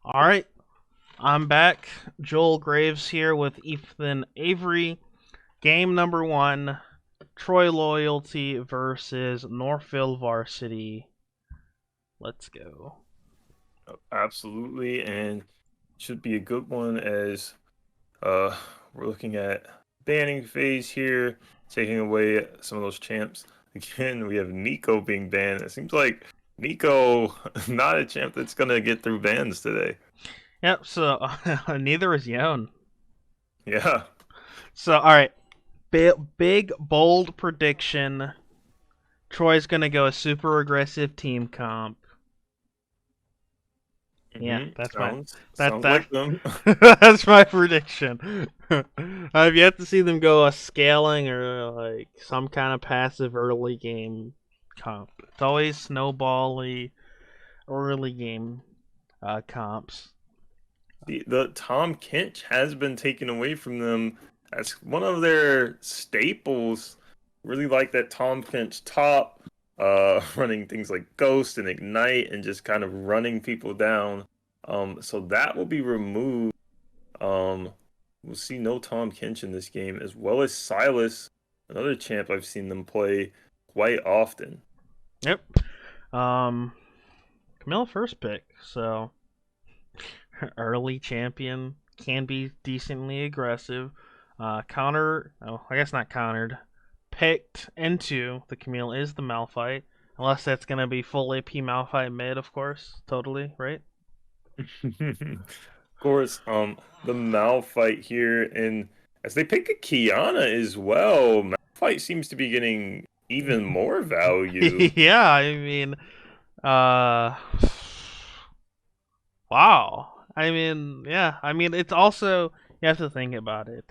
All right, I'm back. Joel Graves here with Ethan Avery. Game number one: Troy Loyalty versus Northville Varsity. Let's go. Absolutely, and should be a good one as uh we're looking at banning phase here, taking away some of those champs. Again, we have Nico being banned. It seems like Nico not a champ that's gonna get through bans today. Yep. So neither is Yon. Yeah. So all right, big bold prediction. Troy's gonna go a super aggressive team comp. Yeah, that's my that Sounds that like them. that's my prediction. I've yet to see them go a scaling or like some kind of passive early game comp. It's always snowbally early game comps. The Tom Kench has been taken away from them as one of their staples. Really like that Tom Kench top, running things like Ghost and Ignite and just kind of running people down. So that will be removed. Um, we'll see no Tom Kench in this game, as well as Silas, another champ I've seen them play quite often. Yep. Um, Camille first pick, so early champion can be decently aggressive. I guess not countered. Picked into the Camille is the Malphite, unless that's gonna be full AP Malphite mid, of course. Totally right. Of course, the Malphite here, and as they pick a Kiana as well, Malphite seems to be getting even more value. Yeah, I mean, uh, wow. I mean, yeah. I mean, it's also you have to think about it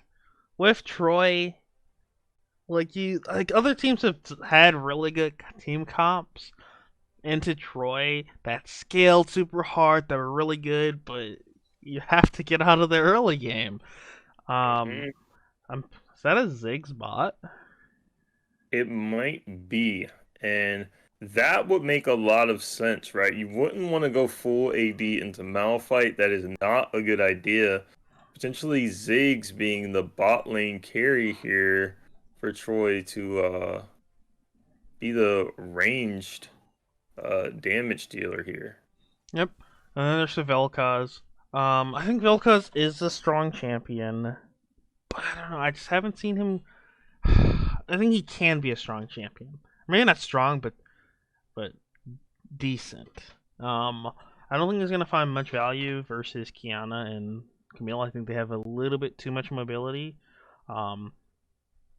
with Troy. Like other teams have had really good team comps into Troy that scaled super hard that were really good, but you have to get out of the early game. Um, Mhm. is that a Ziggs bot? It might be, and that would make a lot of sense, right? You wouldn't want to go full AD into Malphite. That is not a good idea. Potentially Ziggs being the bot lane carry here for Troy to be the ranged damage dealer here. Yep. And then there's the Vel'Koz. I think Vel'Koz is a strong champion, but I don't know. I just haven't seen him. I think he can be a strong champion. Maybe not strong, but decent. I don't think he's gonna find much value versus Kiana and Camille. I think they have a little bit too much mobility. Um,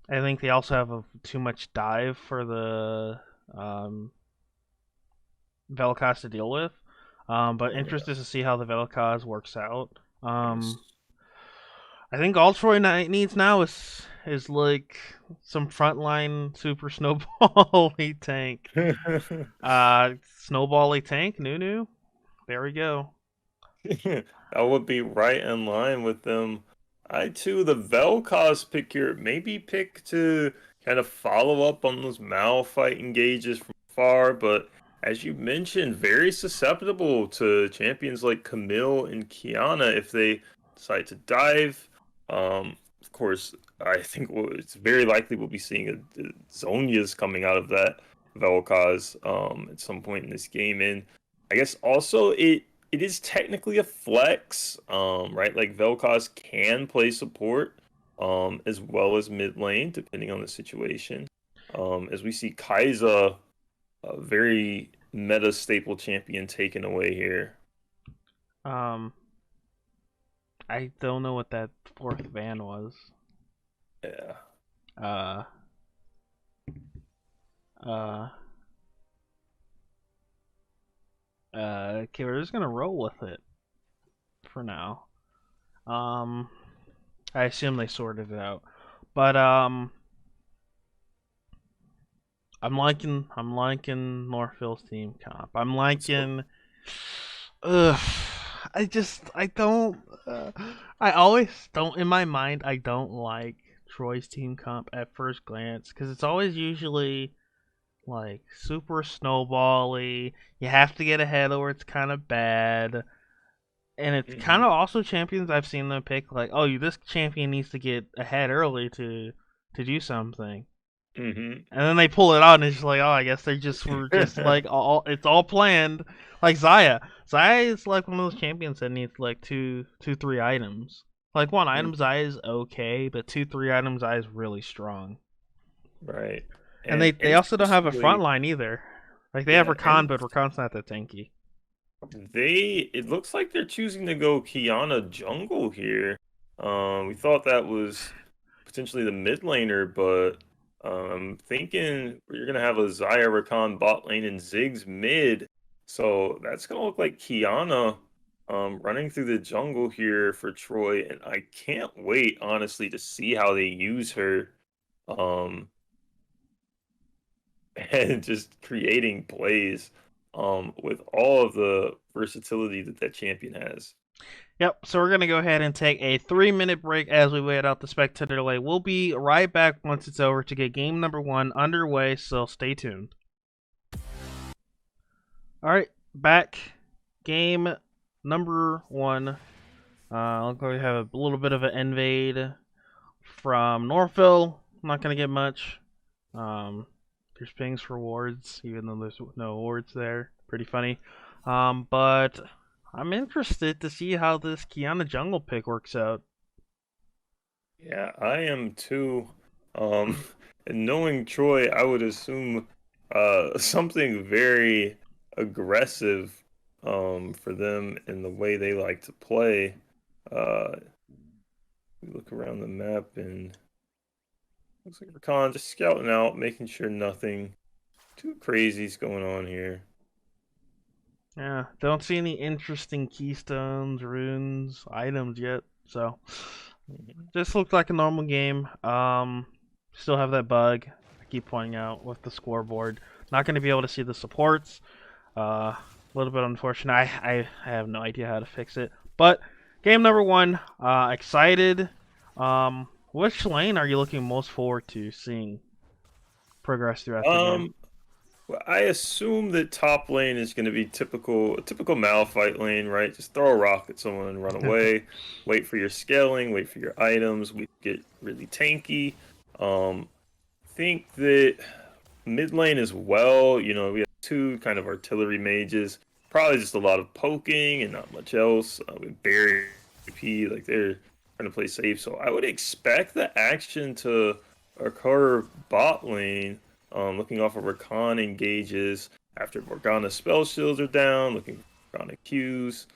I think they also have too much dive for the Vel'Koz to deal with. But Yeah. interested to see how the Vel'Koz works out. Yes. I think all Troy needs now is like some frontline super snowbally tank. Snowbally tank, Nunu. There we go. That would be right in line with them. I too, the Vel'Koz pick here, maybe pick to kind of follow up on those Malphite engages from far, but as you mentioned, very susceptible to champions like Camille and Kiana if they decide to dive. Of course, I think it's very likely we'll be seeing a Zonia's coming out of that Vel'Koz at some point in this game, and I guess also it is technically a flex, right? Like Vel'Koz can play support, as well as mid lane, depending on the situation. As we see Kai'Sa, a very meta staple champion, taken away here. Um, I don't know what that fourth van was. Yeah. Uh, uh, okay, we're just gonna roll with it for now. Um, I assume they sorted it out, but I'm liking Northville's team comp. I'm So liking. Ugh, I don't. I always don't in my mind. I don't like Troy's team comp at first glance because it's always usually like super snowbally. You have to get ahead or it's kind of bad. and it's kind Hmm. of also champions I've seen them pick like, oh, this champion needs to get ahead early to do something, Hmm. and then they pull it out and it's just like, oh, I guess they just were just like all it's all planned. Like Zaya, Zaya is like one of those champions that needs like three items. Like one item Zaya is okay, but two, three items Zaya is really strong. Right. And And they also don't have a front interestingly, line either. Like they have yeah, Rakan, and but Rakan's not that tanky. it looks like they're choosing to go Kiana jungle here. We thought that was potentially the mid laner, but I'm thinking you're gonna have a Xayah Rakan bot lane and Ziggs mid. So that's gonna look like Kiana running through the jungle here for Troy, and I can't wait, honestly, to see how they use her. Um, and just creating plays with all of the versatility that that champion has. Yep, so we're going to go ahead and take a 3-minute break as we wait out the spectator delay. We'll be right back once it's over to get game number 1 underway, so stay tuned. Alright, back. Game number 1. Looks like we have a little bit of an invade from Northville. I'm not going to get much. Um, there's pings for wards, even though there's no wards there. Pretty funny. But I'm interested to see how this Kiana jungle pick works out. Yeah, I am too. Um, and knowing Troy, I would assume something very aggressive for them in the way they like to play. Uh, we look around the map and looks like Rakan just scouting out, making sure nothing too crazy's going on here. Yeah, don't see any interesting keystones, runes, items yet. So, Mhm. just looks like a normal game. Still have that bug I keep pointing out with the scoreboard. Not going to be able to see the supports. A little bit unfortunate. I have no idea how to fix it. But game number 1. Excited. Which lane are you looking most forward to seeing progress throughout the game? Um, Well, I assume that top lane is going to be a typical Malphite lane, right? Just throw a rock at someone and run away. Wait for your scaling, wait for your items. We get really tanky. Um, think that mid lane as well. You know, we have two kind of artillery mages. Probably just a lot of poking and not much else. With Barry P, like they're trying to play safe. So I would expect the action to occur bot lane. Looking off of Rakan engages after Morgana's spell shields are down. Looking for Morgana Qs.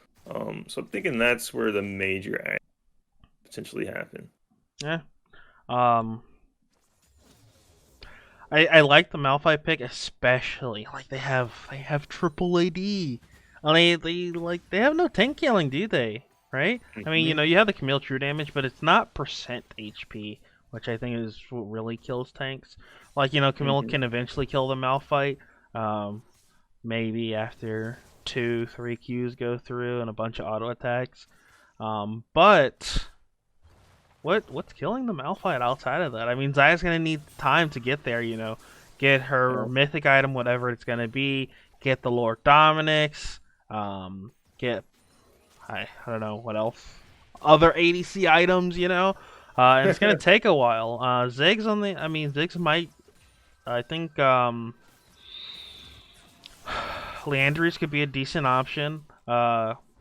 So I'm thinking that's where the major action potentially happen. Yeah. Um, I like the Malphite pick especially. Like they have triple AD. And they have no tank killing, do they? Right? I mean, Hmm. you have the Camille true damage, but it's not percent HP, which I think is what really kills tanks. Like, Camille Hmm. can eventually kill the Malphite. Um, maybe after 2, 3 Qs go through and a bunch of auto attacks. But what's killing the Malphite outside of that? I mean, Zaya's gonna need time to get there. Get her mythic item, whatever it's gonna be. Get the Lord Dominic's. Get I don't know what else. Other ADC items, and it's gonna take a while. Ziggs on the. I mean, Ziggs might. I think Leandry's could be a decent option.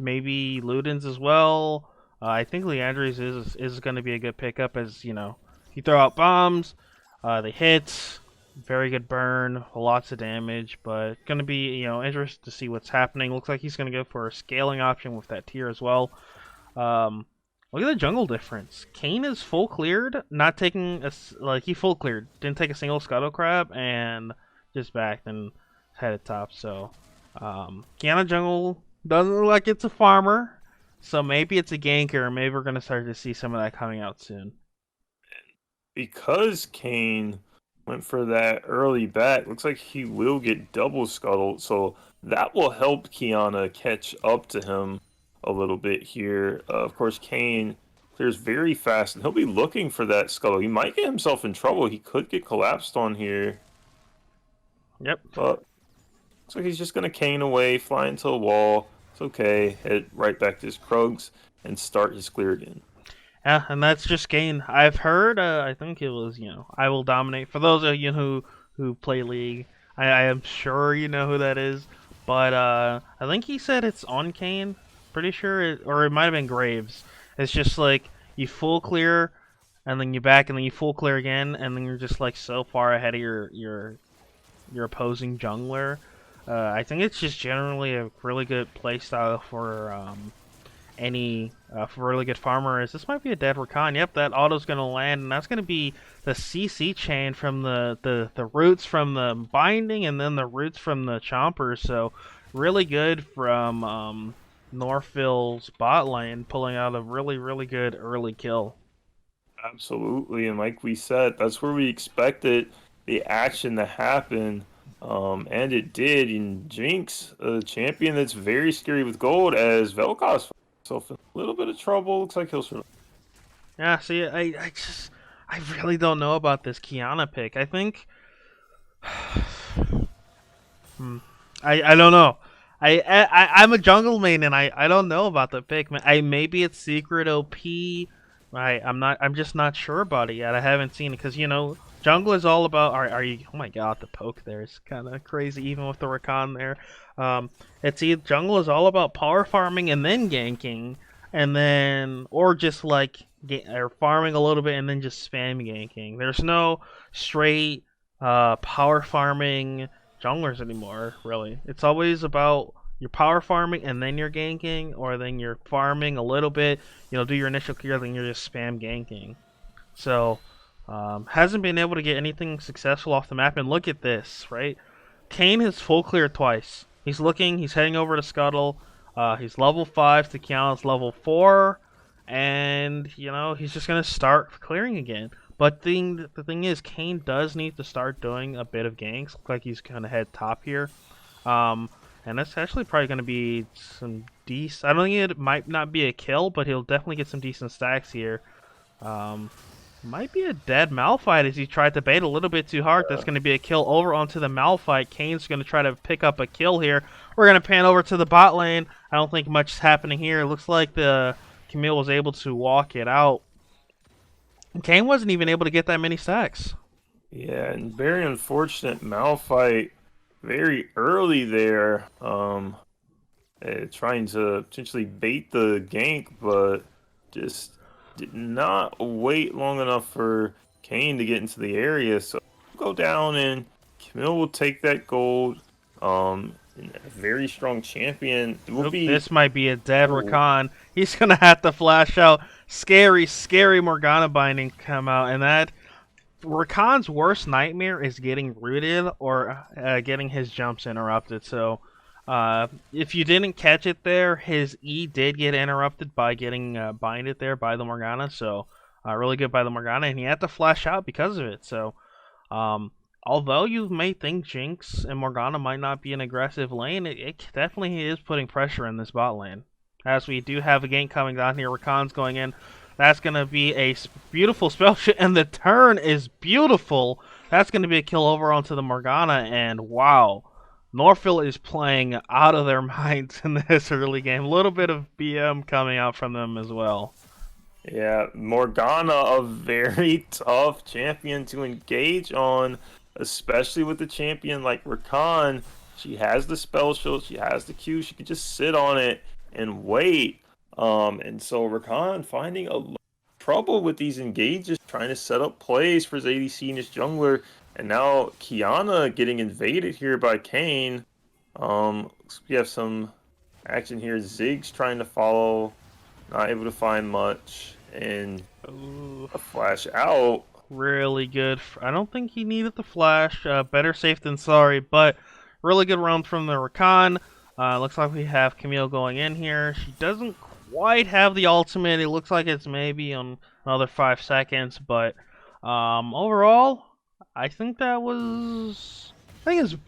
Maybe Ludens as well. I think Leandry's is going to be a good pickup as you throw out bombs, they hit, very good burn, lots of damage, but going to be interested to see what's happening. Looks like he's going to go for a scaling option with that tier as well. Um, Look at the jungle difference. Kane is full cleared, not taking he full cleared, didn't take a single scuttle crab, and just backed and headed top. So, Kiana jungle doesn't look like it's a farmer, so maybe it's a ganker. Maybe we're gonna start to see some of that coming out soon. Because Kane went for that early back, looks like he will get double scuttled, so that will help Kiana catch up to him a little bit here. Of course, Kane clears very fast, and he'll be looking for that scuttle. He might get himself in trouble. He could get collapsed on here, Yep. but looks like he's just gonna Kane away, fly into a wall, It's okay. Head right back to his Krugs and start his clear again. Yeah, and that's just gain. I've heard. I think it was I will dominate. For those of you who play League, I am sure you know who that is. But I think he said it's on Kane. Pretty sure, or it might have been Graves. It's just like you full clear, and then you back, and then you full clear again, and then you're just like so far ahead of your opposing jungler. I think it's just generally a really good play style for any for really good farmer. Is this might be a dead Rakan. Yep, that auto's going to land, and that's going to be the CC chain from the roots from the binding, and then the roots from the chompers. So really good from Northville's bot lane, pulling out a really good early kill. Absolutely, and like we said, that's where we expected the action to happen, and it did. And Jinx, a champion that's very scary with gold, as Vel'Koz finds himself in a little bit of trouble. Looks like he'll survive. Yeah, see, I really don't know about this Kiana pick. I think Hmm. I don't know. I'm a jungle main and I don't know about the pick. Maybe it's secret OP. I'm just not sure about it yet. I haven't seen it because jungle is all about. Are you? Oh my god, the poke there is kind of crazy even with the Rakan there. It's either jungle is all about power farming and then ganking, and then or just like or farming a little bit and then just spam ganking. There's no straight power farming junglers anymore, really. It's always about your power farming and then you're ganking, or then you're farming a little bit, do your initial clear, then you're just spam ganking. So, hasn't been able to get anything successful off the map. And look at this, right? Kane has full clear twice. He's heading over to Scuttle. He's level 5 to Kiana's level 4. And, he's just going to start clearing again. But the thing is, Kane does need to start doing a bit of ganks. Look like he's going to head top here. And that's actually probably going to be some decent. I don't think it might not be a kill, but he'll definitely get some decent stacks here. Might be a dead Malphite as he tried to bait a little bit too hard. That's going to be a kill over onto the Malphite. Kane's going to try to pick up a kill here. We're going to pan over to the bot lane. I don't think much is happening here. It looks like the Camille was able to walk it out. Kane wasn't even able to get that many stacks. Yeah, and very unfortunate Malphite very early there, trying to potentially bait the gank, but just did not wait long enough for Kane to get into the area. So go down, and Camille will take that gold. And a very strong champion. It will be. This might be a dead Rakan. He's gonna have to flash out. Scary Morgana binding come out, and that Rakan's worst nightmare is getting rooted or getting his jumps interrupted. So, if you didn't catch it there, his E did get interrupted by getting binded there by the Morgana. So, really good by the Morgana, and he had to flash out because of it. So, although you may think Jinx and Morgana might not be an aggressive lane, it definitely is putting pressure in this bot lane. As we do have a gank coming down here, Rakan's going in. That's going to be a beautiful spell shot, and the turn is beautiful. That's going to be a kill over onto the Morgana, and wow. Northville is playing out of their minds in this early game. A little bit of BM coming out from them as well. Yeah, Morgana, a very tough champion to engage on, especially with the champion like Rakan. She has the spell shield, she has the Q, she could just sit on it and wait. And so Rakan finding a lot of trouble with these engages, trying to set up plays for his ADC and his jungler. And now Kiana getting invaded here by Kane. We have some action here. Ziggs trying to follow, not able to find much, and a flash out. Really good. I don't think he needed the flash. Better safe than sorry, but really good round from the Rakan. Looks like we have Camille going in here. She doesn't quite have the ultimate. It looks like it's maybe on another 5 seconds, but overall, I think it's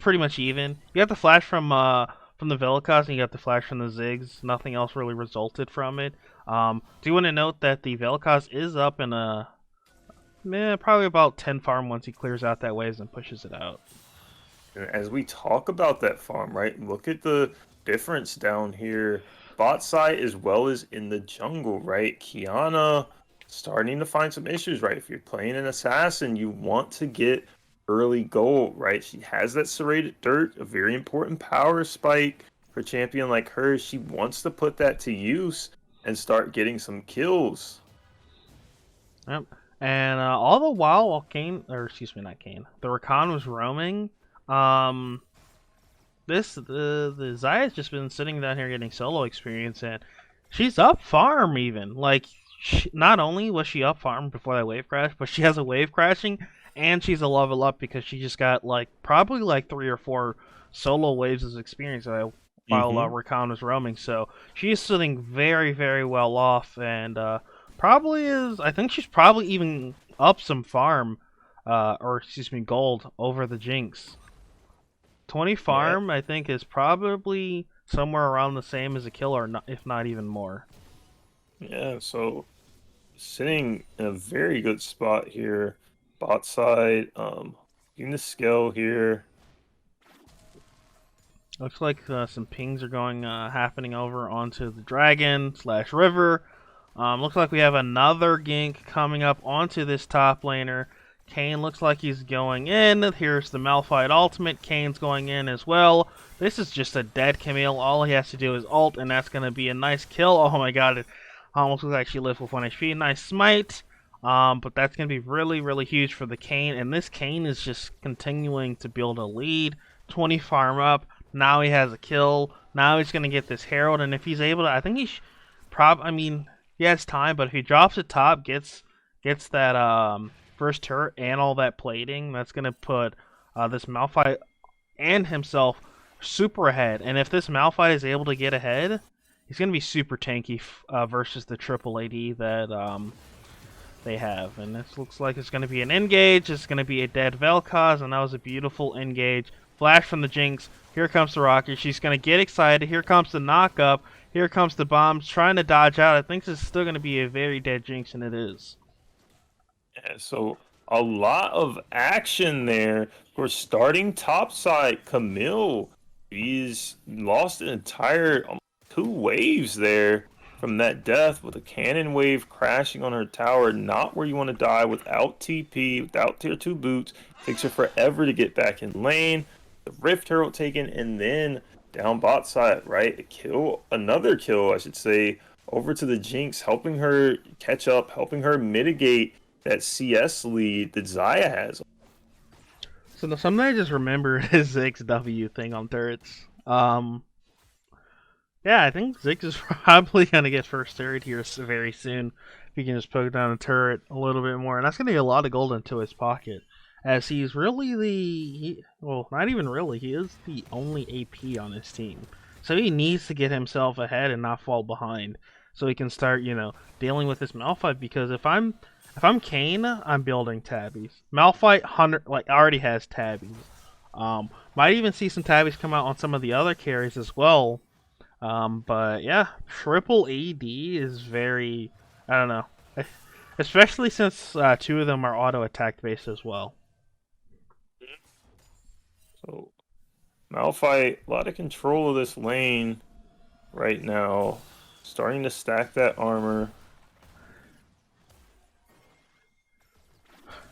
pretty much even. You got the flash from the Vel'Koz and you got the flash from the Ziggs. Nothing else really resulted from it. Do want to note that the Vel'Koz is up in probably about 10 farm once he clears out that waves and pushes it out. As we talk about that farm, right? Look at the difference down here, bot side as well as in the jungle, right? Kiana starting to find some issues, right? If you're playing an assassin, you want to get early gold, right? She has that serrated dirt, a very important power spike for a champion like her. She wants to put that to use and start getting some kills. Yep. And all the while Kane, or excuse me, not Kane, the Rakan was roaming. Um, the Zaya's just been sitting down here getting solo experience, and she's up farm even. Like, not only was she up farm before that wave crash, but she has a wave crashing, and she's a level up because she just got like probably like 3 or 4 solo waves of experience while Hmm. Rakan was roaming. So she's sitting very very well off, and probably is. I think she's probably even up some farm, or excuse me, gold over the Jinx. 20 Yeah, farm, I think, is probably somewhere around the same as a kill, or not, if not even more. yeah. So sitting in a very good spot here, bot side. Getting the scale here. Looks like some pings are going happening over onto the dragon slash river. Looks like we have another gank coming up onto this top laner. Kane looks like he's going in. Here's the Malphite ultimate. Kane's going in as well. This is just a dead Camille. All he has to do is ult, and that's going to be a nice kill. Oh my god, it almost looks like she lived with 1 HP. Nice smite. But that's going to be really, really huge for the Kane. And this Kane is just continuing to build a lead. 20 farm up. Now he has a kill. Now he's going to get this Herald. And if he's able to, I think I mean, he has time, but if he drops it top, gets that first turret and all that plating, that's gonna put this Malphite and himself super ahead. And if this Malphite is able to get ahead, he's gonna be super tanky versus the triple AD that they have. And this looks like it's gonna be an engage. It's gonna be a dead Vel'Koz, and that was a beautiful engage. Flash from the Jinx. Here comes the rocket. She's gonna get excited. Here comes the knock up. Here comes the bombs, trying to dodge out. I think this is still going to be a very dead Jinx, and it is. Yeah, so a lot of action there. We're starting top side. Camille, he's lost an entire 2 waves there from that death with a cannon wave crashing on her tower. Not where you want to die without TP, without tier 2 boots. Takes her forever to get back in lane. The Rift Herald taken, and then down bot side, right? A kill, another kill, I should say, over to the Jinx, helping her catch up, helping her mitigate that CS lead that Zaya has. So something I just remember is Zig's W thing on turrets. Yeah, I think Zig is probably going to get first turret here very soon. If he can just poke down a turret a little bit more. And that's going to get a lot of gold into his pocket. As he's really well, not even really, he is the only AP on his team. So he needs to get himself ahead and not fall behind. So he can start, dealing with this Malphite. Because if I'm Kane, I'm building tabbies. Malphite 100 already has tabbies. Might even see some tabbies come out on some of the other carries as well. But yeah, triple AD is very, I don't know, especially since 2 of them are auto attack based as well. So Malphite, a lot of control of this lane right now. Starting to stack that armor.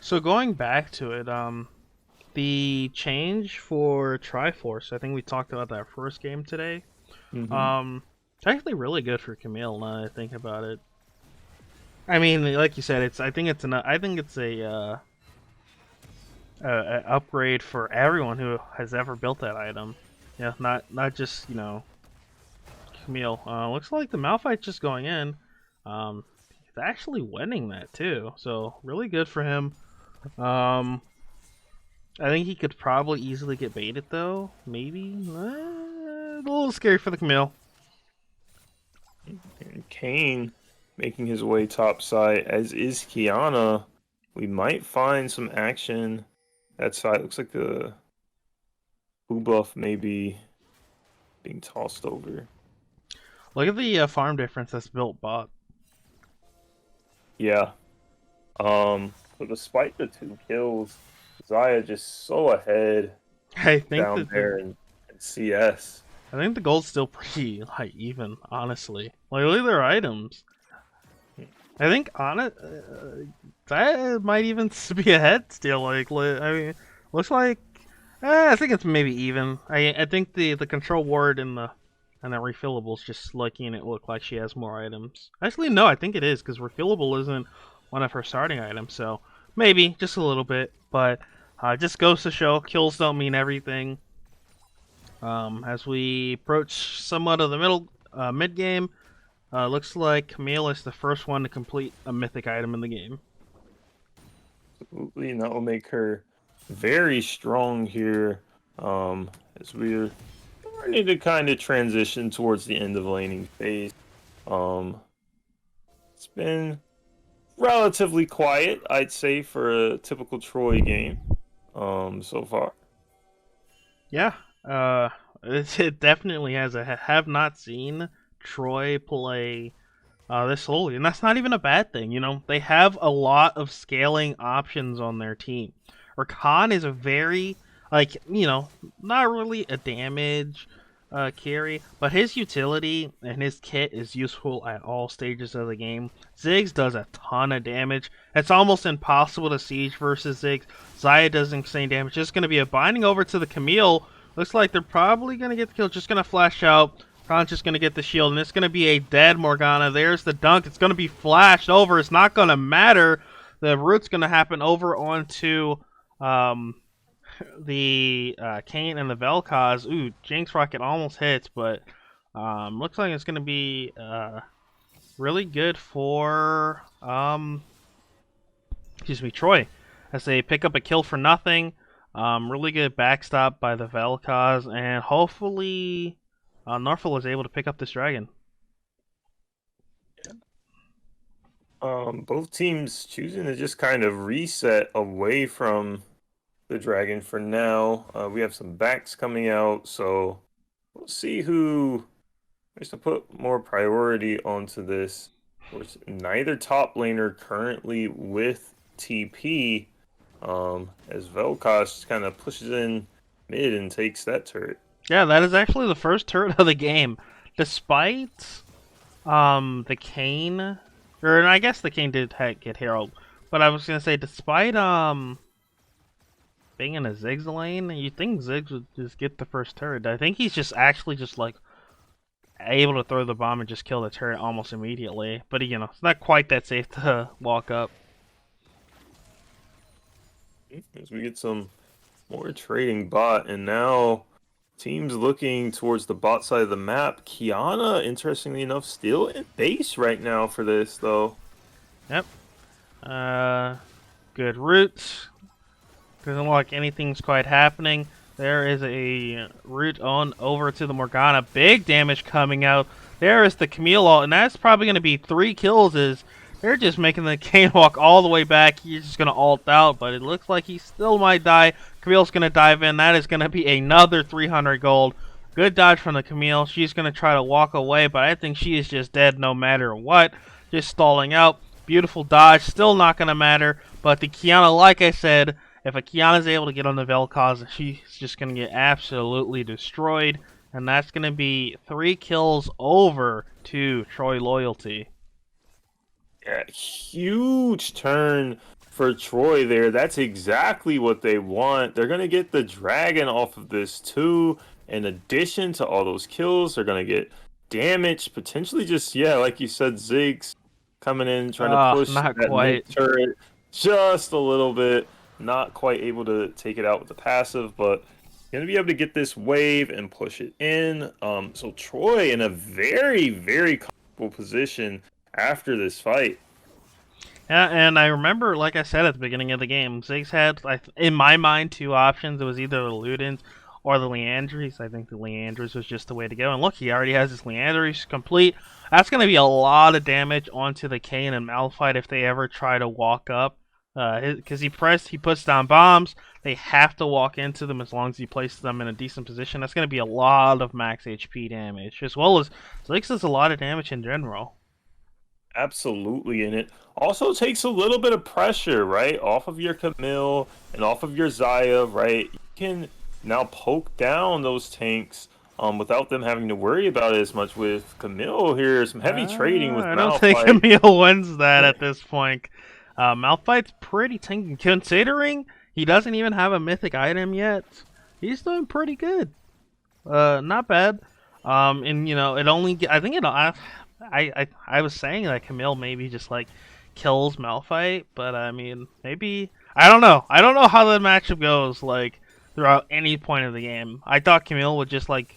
So going back to it, the change for Triforce, I think we talked about that first game today. Hmm. It's actually really good for Camille now that I think about it. I mean, like you said, I think it's a upgrade for everyone who has ever built that item. Yeah, not just Camille. Looks like the Malphite's just going in. He's actually winning that too, so really good for him. Um, I think he could probably easily get baited though. Maybe a little scary for the Camille. And Kane making his way top side, as is Kiana. We might find some action that side. Looks like the blue buff may be being tossed over. Look at the farm difference that's built bot. Yeah. So despite the 2 kills, Zaya just so ahead I think down that there in CS. I think the gold's still pretty like even, honestly. Like look at their items. I think on it, that might even be a head still. I mean, looks like I think it's maybe even. I think the control ward and the refillables just making it look like she has more items. Actually, no, I think it is because refillable isn't one of her starting items, so maybe just a little bit. But just goes to show kills don't mean everything. As we approach somewhat of the mid game, looks like Camille is the first one to complete a mythic item in the game. Absolutely, and that will make her very strong here. As we're starting to kind of transition towards the end of laning phase. Um, it's been relatively quiet, I'd say, for a typical Troy game. So far. Yeah, it definitely has. I have not seen Troy play this slowly, and that's not even a bad thing. You know, they have a lot of scaling options on their team. Rakan is a very not really a damage carry, but his utility and his kit is useful at all stages of the game. Ziggs does a ton of damage. It's almost impossible to siege versus Ziggs. Xayah does insane damage. Just going to be a binding over to the Camille. Looks like they're probably going to get the kill. Just going to flash out. Khan's just going to get the shield, and it's going to be a dead Morgana. There's the dunk. It's going to be flashed over. It's not going to matter. The root's going to happen over onto the Kayn and the Vel'Koz. Ooh, Jinx Rocket almost hits, but looks like it's going to be really good for Troy, as they pick up a kill for nothing. Really good backstop by the Vel'Koz, and hopefully Northville is able to pick up this dragon. Both teams choosing to just kind of reset away from the dragon for now. We have some backs coming out, so we'll see who is to put more priority onto this. Of course, neither top laner currently with TP, as Vel'Koz kind of pushes in mid and takes that turret. Yeah, that is actually the first turret of the game. Despite the Kayn, or I guess the Kayn did get Herald, but I was gonna say despite being in a Ziggs lane, you'd think Ziggs would just get the first turret. I think he's just actually just like able to throw the bomb and just kill the turret almost immediately. But you know, it's not quite that safe to walk up. As we get some more trading bot, and now teams looking towards the bot side of the map. Kiana, interestingly enough, still in base right now for this, though. Yep. Good roots. Doesn't look like anything's quite happening. There is a root on over to the Morgana. Big damage coming out. There is the Camille ult, and that's probably going to be 3 kills as they're just making the Kayn walk all the way back. He's just going to ult out, but it looks like he still might die. Camille's going to dive in. That is going to be another 300 gold. Good dodge from the Camille. She's going to try to walk away, but I think she is just dead no matter what. Just stalling out. Beautiful dodge. Still not going to matter, but the Kiana, like I said, if a Kiana is able to get on the Vel'Koz, she's just going to get absolutely destroyed. And that's going to be 3 kills over to Troy Loyalty. Yeah, huge turn for Troy there. That's exactly what they want. They're going to get the dragon off of this too. In addition to all those kills, they're going to get damage. Potentially just, yeah, like you said, Ziggs coming in, trying to push not that quite. mid turret just a little bit. Not quite able to take it out with the passive, but going to be able to get this wave and push it in. So Troy in a very, very comfortable position after this fight. Yeah, and I remember, like I said at the beginning of the game, Ziggs had, in my mind, 2 options. It was either the Ludens or the Leandries. I think the Leandries was just the way to go. And look, he already has his Leandries complete. That's going to be a lot of damage onto the Kayn and Malphite if they ever try to walk up. Because he puts down bombs. They have to walk into them as long as he places them in a decent position. That's going to be a lot of max HP damage, as well as Ziggs does a lot of damage in general. Absolutely, and it also takes a little bit of pressure, right, off of your Camille and off of your Xayah, right? You can now poke down those tanks without them having to worry about it as much. With Camille here, some heavy trading with I don't think Malphite. Emil wins that at this point. Malphite's pretty tanky considering he doesn't even have a mythic item yet. He's doing pretty good. Not bad. And it only I think I was saying that Camille maybe just like kills Malphite, but I mean maybe I don't know. I don't know how the matchup goes like throughout any point of the game. I thought Camille would just like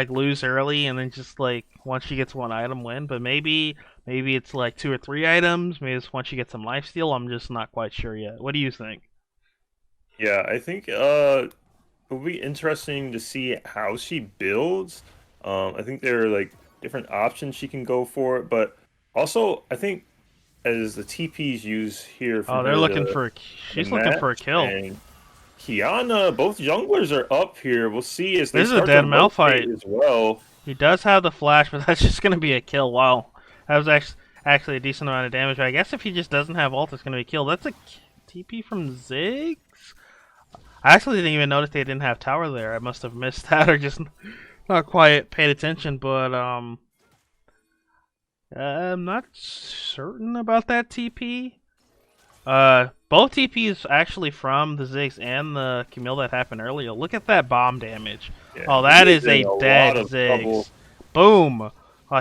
lose early and then just like once she gets one item win, but maybe it's like two or three items. Maybe it's once she gets some lifesteal. I'm just not quite sure yet. What do you think? Yeah, I think it'll be interesting to see how she builds. I think there are like different options she can go for, but also I think as the TPs use here from Oh, they're her looking for the she's looking for a match kill. and Kiana, both junglers are up here. We'll see as they This is a start to dead rotate Malphite. as well. He does have the flash, but that's just gonna be a kill. Wow, that was actually a decent amount of damage. But I guess if he just doesn't have ult, it's gonna be a kill. That's a TP from Ziggs. I actually didn't even notice they didn't have tower there. I must have missed that or just not quite paid attention. But I'm not certain about that TP. Both TPs actually from the Ziggs and the Camille that happened earlier. Look at that bomb damage. Yeah, Oh, he that is is in a a dead lot of trouble. Ziggs. Boom.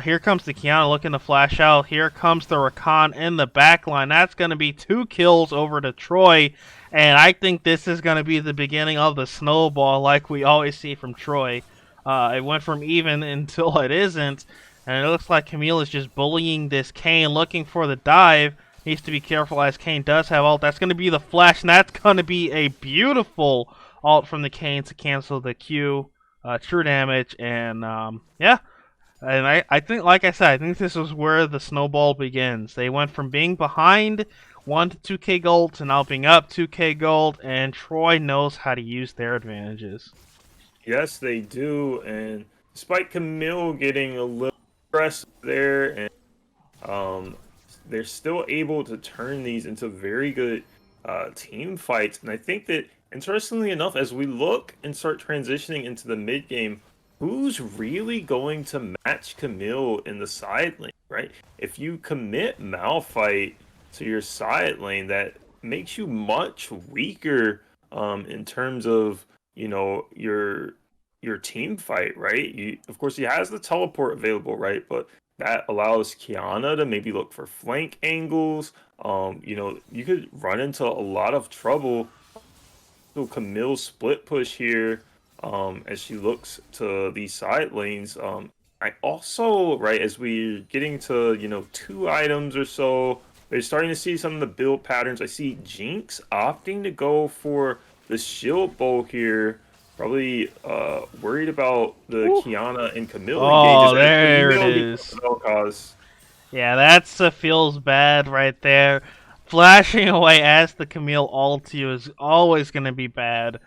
Here comes the Kiana looking to flash out. Here comes the Rakan in the back line. That's going to be 2 kills over to Troy. And I think this is going to be the beginning of the snowball like we always see from Troy. It went from even until it isn't. And it looks like Camille is just bullying this Kane, looking for the dive. Needs to be careful as Kane does have ult. That's going to be the flash, and that's going to be a beautiful ult from the Kane to cancel the Q. True damage, and yeah. And I think, like I said, I think this is where the snowball begins. They went from being behind 1 to 2k gold to now being up 2k gold, and Troy knows how to use their advantages. Yes, they do. And despite Camille getting a little aggressive there, and um, they're still able to turn these into very good team fights. And I think that, interestingly enough, as we look and start transitioning into the mid game, who's really going to match Camille in the side lane, right? If you commit Malphite to your side lane, that makes you much weaker in terms of your team fight, right? Of course he has the teleport available, right? But that allows Kiana to maybe look for flank angles. You could run into a lot of trouble. So Camille's split push here, as she looks to these side lanes. I also, right, as we're getting to, 2 items or so, we're starting to see some of the build patterns. I see Jinx opting to go for the shield bow here. Probably worried about the Woo. Kiana and Camille engages Oh, as there it Camille gets is. the Vel'Koz. Yeah, that's feels bad right there. Flashing away as the Camille ulti is always going to be bad.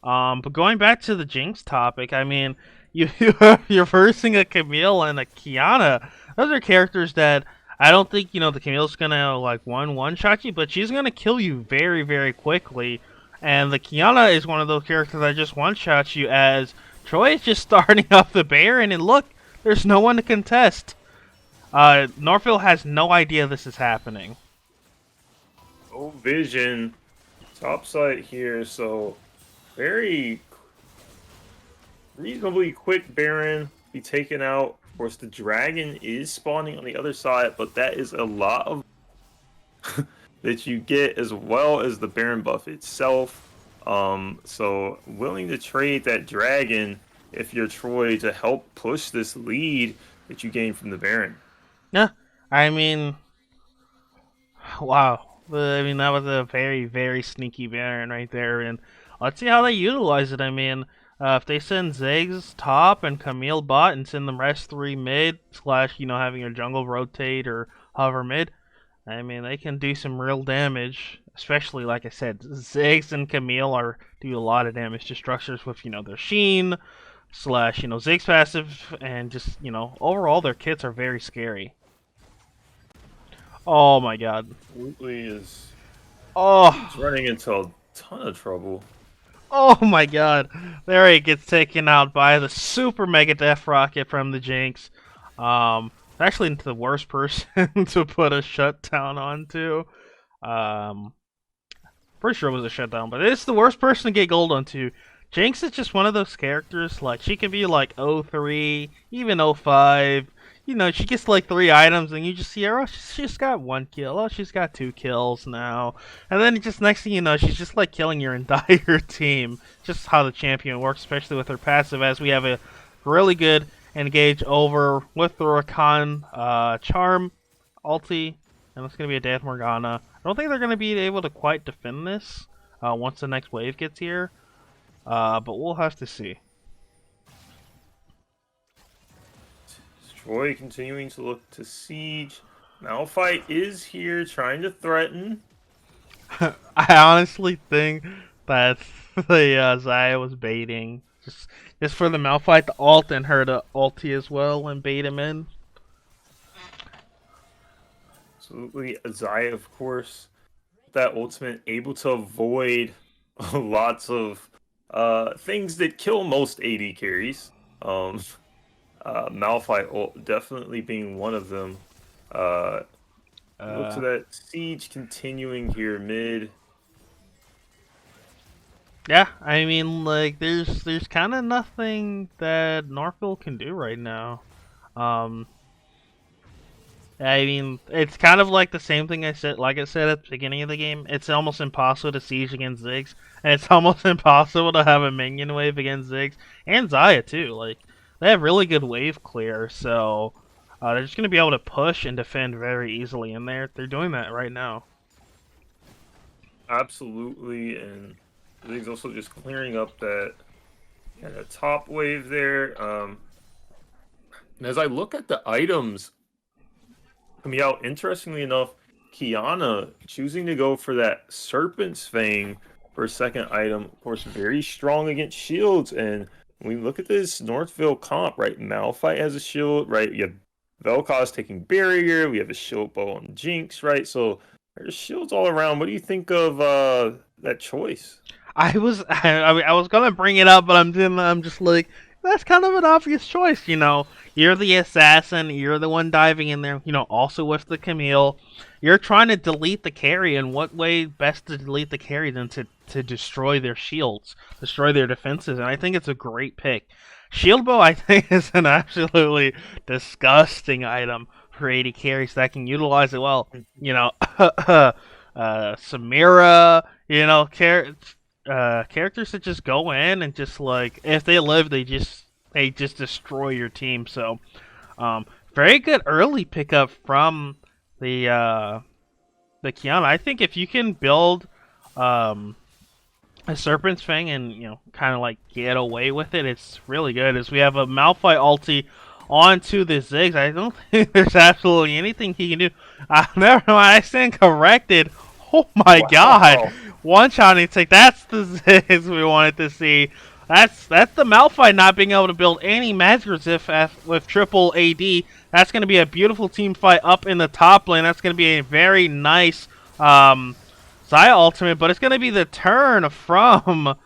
But going back to the Jinx topic, I mean, you're versing a Camille and a Kiana. Those are characters that I don't think the Camille's gonna like one shot you, but she's gonna kill you very very quickly. And the Kiana is one of those characters that just one shots you. As Troy is just starting up the Baron, and look, there's no one to contest. Northville has no idea this is happening. No vision. Top side here, so very reasonably quick Baron be taken out. Of course, the dragon is spawning on the other side, but that is a lot of that you get as well as the Baron buff itself. So willing to trade that dragon if you're Troy to help push this lead that you gain from the Baron. Yeah, I mean, wow. I mean, that was a very, very sneaky Baron right there, and let's see how they utilize it. I mean, if they send Ziggs top and Camille bot and send the rest 3 mid, slash, having your jungle rotate or hover mid, I mean, they can do some real damage. Especially, like I said, Ziggs and Camille do a lot of damage to structures with, their Sheen, slash, Ziggs passive, and just, overall their kits are very scary. Oh my god. Absolutely is Oh, he's running into a ton of trouble. Oh my god. There he gets taken out by the super mega death rocket from the Jinx. Actually the worst person to put a shutdown onto. Um, Pretty sure it was a shutdown, but it's the worst person to get gold onto. Jinx is just one of those characters, like, she can be like 03, even 05. You know, she gets like 3 items, and you just see her, oh, she's got 1 kill, oh, she's got 2 kills now. And then just next thing you know, she's just like killing your entire team. Just how the champion works, especially with her passive, as we have a really good engage over with the Rakan Charm ulti, and it's going to be a Death Morgana. I don't think they're going to be able to quite defend this once the next wave gets here, but we'll have to see. Troy continuing to look to siege. Malphite is here trying to threaten. I honestly think that the Xayah was baiting, just for the Malphite to ult and her to ulti as well and bait him in. Absolutely, Azaya, of course, that ultimate able to avoid lots of things that kill most AD carries. Malphite definitely being one of them. Uh, Look to Uh, that siege continuing here mid. yeah, I mean, like, there's kind of nothing that Northville can do right now. Um, I mean, it's kind of like the same thing I said at the beginning of the game. It's almost impossible to siege against Ziggs, and it's almost impossible to have a minion wave against Ziggs and Xayah too. Like, they have really good wave clear, so they're just gonna be able to push and defend very easily, and they're doing that right now. Absolutely, and I think it's also just clearing up that kind of top wave there. And as I look at the items coming out, interestingly enough, Kiana choosing to go for that Serpent's Fang for a second item. Of course, very strong against shields. And when we look at this Northville comp, right? Malphite has a shield, right? You have Vel'Koz taking barrier. We have a shield bow on Jinx, right? So there's shields all around. What do you think of that choice? I was gonna bring it up, but I'm just like, that's kind of an obvious choice, you know. You're the assassin, you're the one diving in there, you know, also with the Camille. You're trying to delete the carry, and what way best to delete the carry than to destroy their shields, destroy their defenses, and I think it's a great pick. Shield bow, I think, is an absolutely disgusting item for 80 carries that can utilize it well. You know, Samira, you know, characters that just go in and just like if they live, they just destroy your team. So, very good early pickup from the Kiana. I think if you can build a Serpent's Fang and kind of like get away with it, it's really good. As we have a Malphite ulti onto the Ziggs, I don't think there's absolutely anything he can do. Never mind, I stand corrected. Oh my god! Wow. One shot and take. That's the Ziggs we wanted to see. That's the Malphite not being able to build any magic resist with triple AD. That's going to be a beautiful team fight up in the top lane. That's going to be a very nice Xayah ultimate, but it's going to be the turn from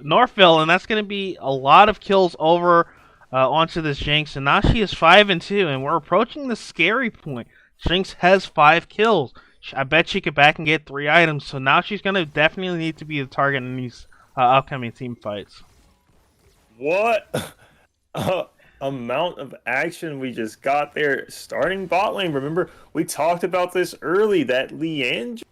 Northville, and that's going to be a lot of kills over onto this Jinx. And now she is 5-2, and we're approaching the scary point. Jinx has 5 kills. I bet she could back and get 3 items, so now she's going to definitely need to be the target in these upcoming team fights. What amount of action we just got there starting bot lane. Remember, we talked about this early, that Leandro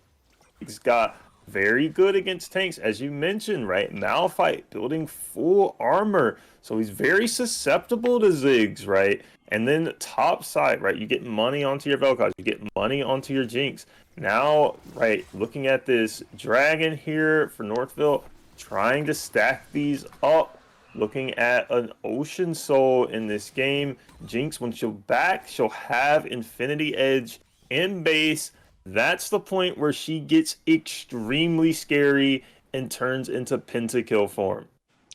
got very good against tanks, as you mentioned, right? Malphite building full armor, so he's very susceptible to Ziggs, right? And then top side, right? You get money onto your Vel'Koz, you get money onto your Jinx. Now, right, looking at this dragon here for Northville, trying to stack these up. Looking at an Ocean Soul in this game. Jinx, when she'll back, she'll have Infinity Edge in base. That's the point where she gets extremely scary and turns into pentakill form.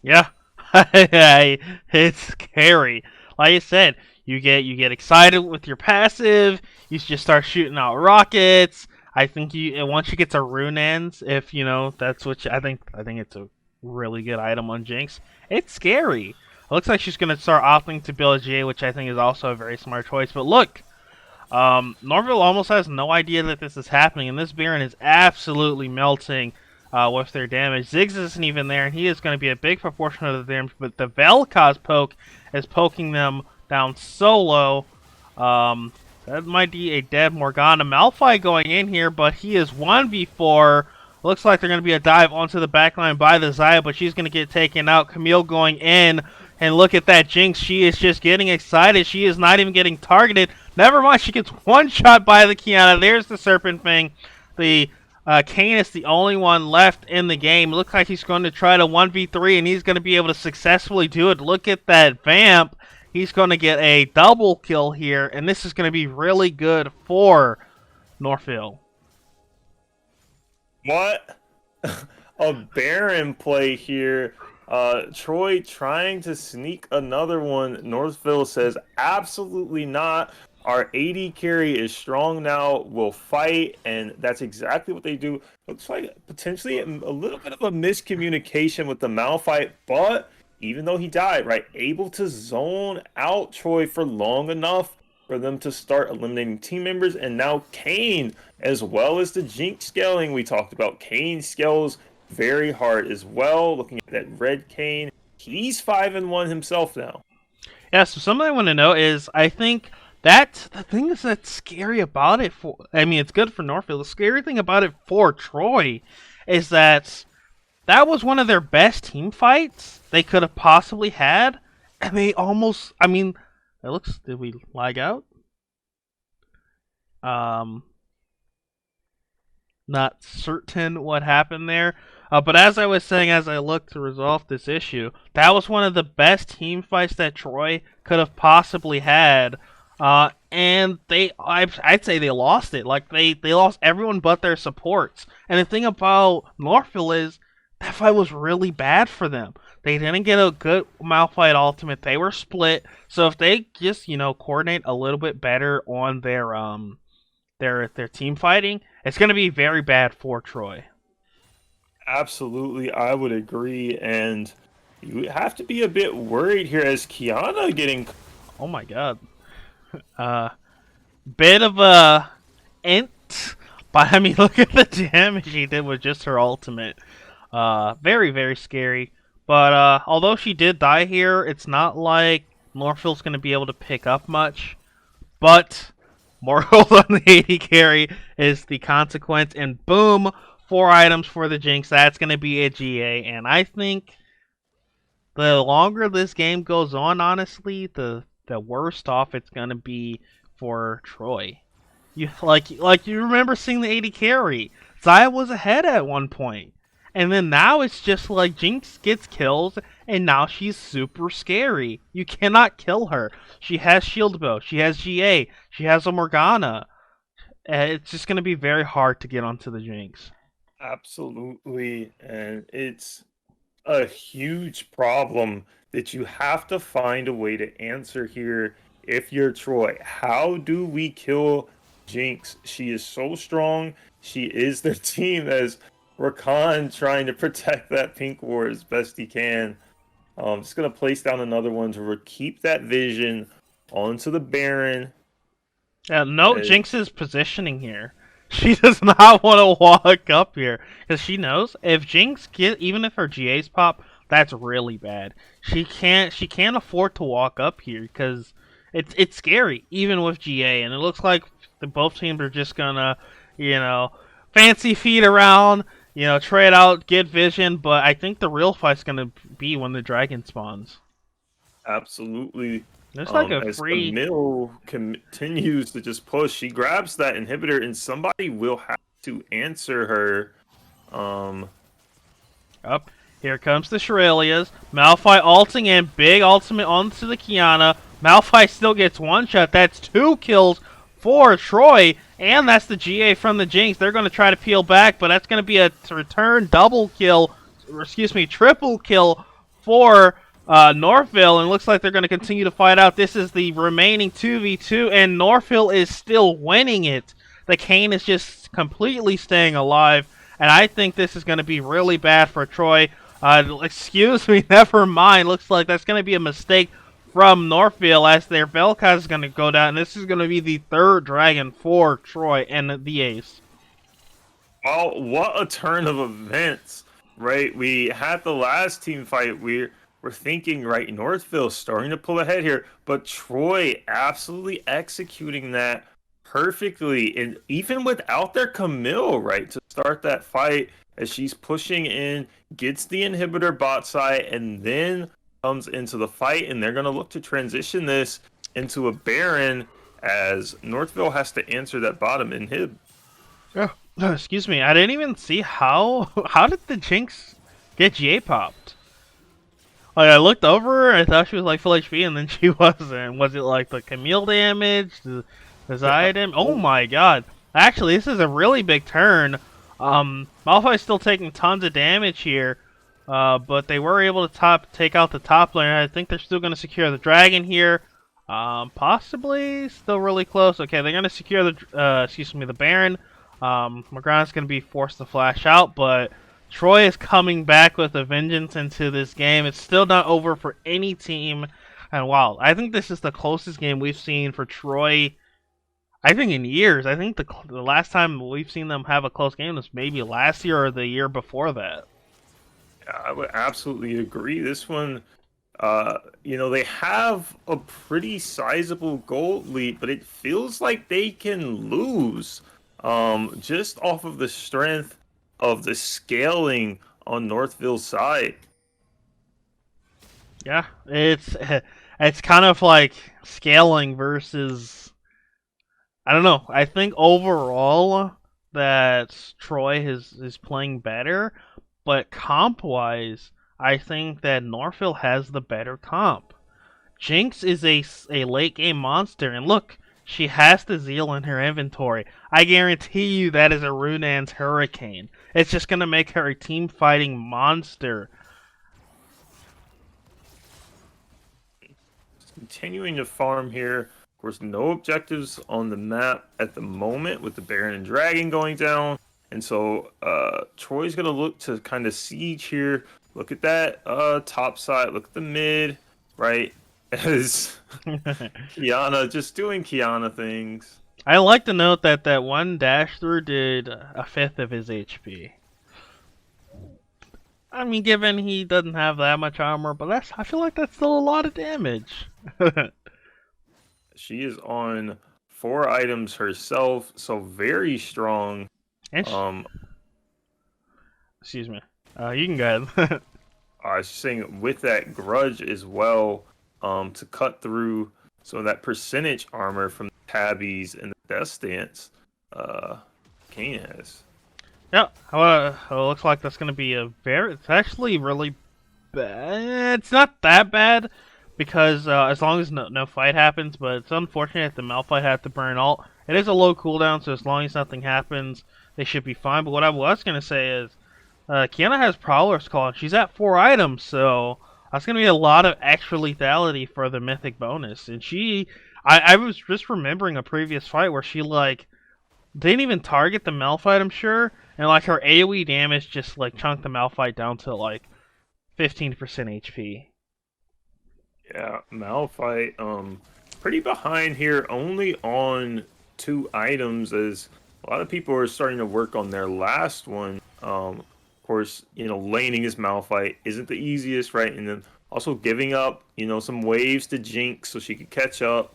Yeah, it's scary. Like I said, you get excited with your passive. You just start shooting out rockets. I think you once you get to rune ends, if that's what I think it's a really good item on Jinx. It's scary. It looks like she's going to start opting to build a GA, which I think is also a very smart choice. But look, Northville almost has no idea that this is happening, and this Baron is absolutely melting with their damage. Ziggs isn't even there, and he is going to be a big proportion of the damage, but the Vel'Koz poke is poking them down so low. That might be a dead Morgana. Malphite going in here, but he is 1v4. Looks like they're going to be a dive onto the backline by the Xayah, but she's going to get taken out. Camille going in, and look at that Jinx. She is just getting excited. She is not even getting targeted. Never mind, she gets one shot by the Kiana. There's the Serpent Fang. The Kayn is the only one left in the game. Looks like he's going to try to 1v3, and he's going to be able to successfully do it. Look at that Vamp. He's going to get a double kill here, and this is going to be really good for Northville. What? A Baron play here. Troy trying to sneak another one. Northville says, absolutely not. Our AD carry is strong now. We'll fight, and that's exactly what they do. Looks like potentially a little bit of a miscommunication with the Malphite, but even though he died, right, able to zone out Troy for long enough for them to start eliminating team members. And now Kayn, as well as the Jinx scaling we talked about. Kayn scales very hard as well. Looking at that red Kayn, he's 5-1 himself now. Yeah, so something I want to know is, I think that the thing that's scary about it for, I mean, it's good for Northville. The scary thing about it for Troy is that was one of their best team fights they could have possibly had, and they almost, I mean, it looks, did we lag out? Not certain what happened there. But as I was saying, as I looked to resolve this issue, that was one of the best team fights that Troy could have possibly had. And I'd say they lost it. Like, they lost everyone but their supports. And the thing about Northville is, that fight was really bad for them. They didn't get a good Malphite ultimate. They were split. So if they just, coordinate a little bit better on their team fighting, it's going to be very bad for Troy. Absolutely, I would agree. And you have to be a bit worried here as Kiana getting... Oh my god. Bit of a int. But I mean, look at the damage she did with just her ultimate. Very, very scary. But although she did die here, it's not like Northville's going to be able to pick up much. But more gold on the AD carry is the consequence. And boom, 4 items for the Jinx. That's going to be a GA. And I think the longer this game goes on, honestly, the worst off it's going to be for Troy. You remember seeing the AD carry. Xayah was ahead at one point. And then now it's just like Jinx gets kills, and now she's super scary. You cannot kill her. She has Shield Bow. She has GA. She has a Morgana. It's just going to be very hard to get onto the Jinx. Absolutely. And it's a huge problem that you have to find a way to answer here if you're Troy. How do we kill Jinx? She is so strong. She is their team, as Rakan trying to protect that pink ward as best he can. Just going to place down another one to keep that vision onto the Baron. Note Jinx's positioning here. She does not want to walk up here because she knows if Jinx even if her GAs pop, that's really bad. She can't afford to walk up here because it's scary even with GA, and it looks like both teams are just gonna fancy feet around, trade out, get vision, but I think the real fight's gonna be when the dragon spawns. Absolutely. There's like a as free... Camille continues to just push, she grabs that inhibitor, and somebody will have to answer her. Up. Here comes the Shurelias. Malphite ulting in. Big ultimate onto the Kiana. Malphite still gets one shot. That's 2 kills for Troy. And that's the GA from the Jinx. They're going to try to peel back, but that's going to be a return triple kill for Northville, and looks like they're going to continue to fight out. This is the remaining 2v2, and Northville is still winning it. The Kayn is just completely staying alive, and I think this is going to be really bad for Troy. Excuse me, never mind. Looks like that's going to be a mistake from Northville as their Vel'Koz is going to go down. And this is going to be the third dragon for Troy and the Ace. Well, what a turn of events, right? We had the last team fight. We're thinking, right, Northville starting to pull ahead here, but Troy absolutely executing that perfectly, and even without their Camille, right, to start that fight as she's pushing in, gets the inhibitor bot side, and then comes into the fight, and they're gonna look to transition this into a Baron as Northville has to answer that bottom inhib. Oh, excuse me. I didn't even see how. How did the Jinx get GA popped? Like, I looked over, I thought she was like full HP, and then she wasn't. Was it like the Camille damage? The Xayah damage? Oh my god. Actually, this is a really big turn. Malphite's still taking tons of damage here. But they were able to take out the top lane. I think they're still going to secure the dragon here. Possibly still really close. Okay, they're going to secure the Baron. Magran's going to be forced to flash out, but Troy is coming back with a vengeance into this game. It's still not over for any team. And wow, I think this is the closest game we've seen for Troy, I think, in years. I think the last time we've seen them have a close game was maybe last year or the year before that. I would absolutely agree. This one, they have a pretty sizable gold lead, but it feels like they can lose just off of the strength of the scaling on Northville's side. Yeah, it's kind of like scaling versus, I don't know. I think overall that Troy is playing better, but comp wise, I think that Northville has the better comp. Jinx is a late game monster, and look, she has the Zeal in her inventory. I guarantee you that is a Runan's Hurricane. It's just gonna make her a team fighting monster. Continuing to farm here. Of course, no objectives on the map at the moment with the Baron and Dragon going down. And so Troy's going to look to kind of siege here. Look at that top side. Look at the mid, right? As Kiana just doing Kiana things. I like to note that that one dash through did a fifth of his HP. I mean, given he doesn't have that much armor, but I feel like that's still a lot of damage. She is on 4 items herself, so very strong. And excuse me. You can go ahead. I was saying with that grudge as well, to cut through some of that percentage armor from the tabbies and the death stance Kane has. Yeah, it looks like that's going to be it's actually really bad. It's not that bad, because as long as no fight happens, but it's unfortunate that the Malphite had to burn ult. It is a low cooldown, so as long as nothing happens, they should be fine. But what I was going to say is, Kiana has Prowler's Call, and she's at 4 items, so that's going to be a lot of extra lethality for the mythic bonus. And I was just remembering a previous fight where she, like, didn't even target the Malphite, I'm sure, and, like, her AoE damage just, like, chunked the Malphite down to, like, 15% HP. Yeah, Malphite, pretty behind here, only on 2 items, as a lot of people are starting to work on their last one. Of course, laning his Malphite isn't the easiest, right? And then also giving up, some waves to Jinx so she could catch up.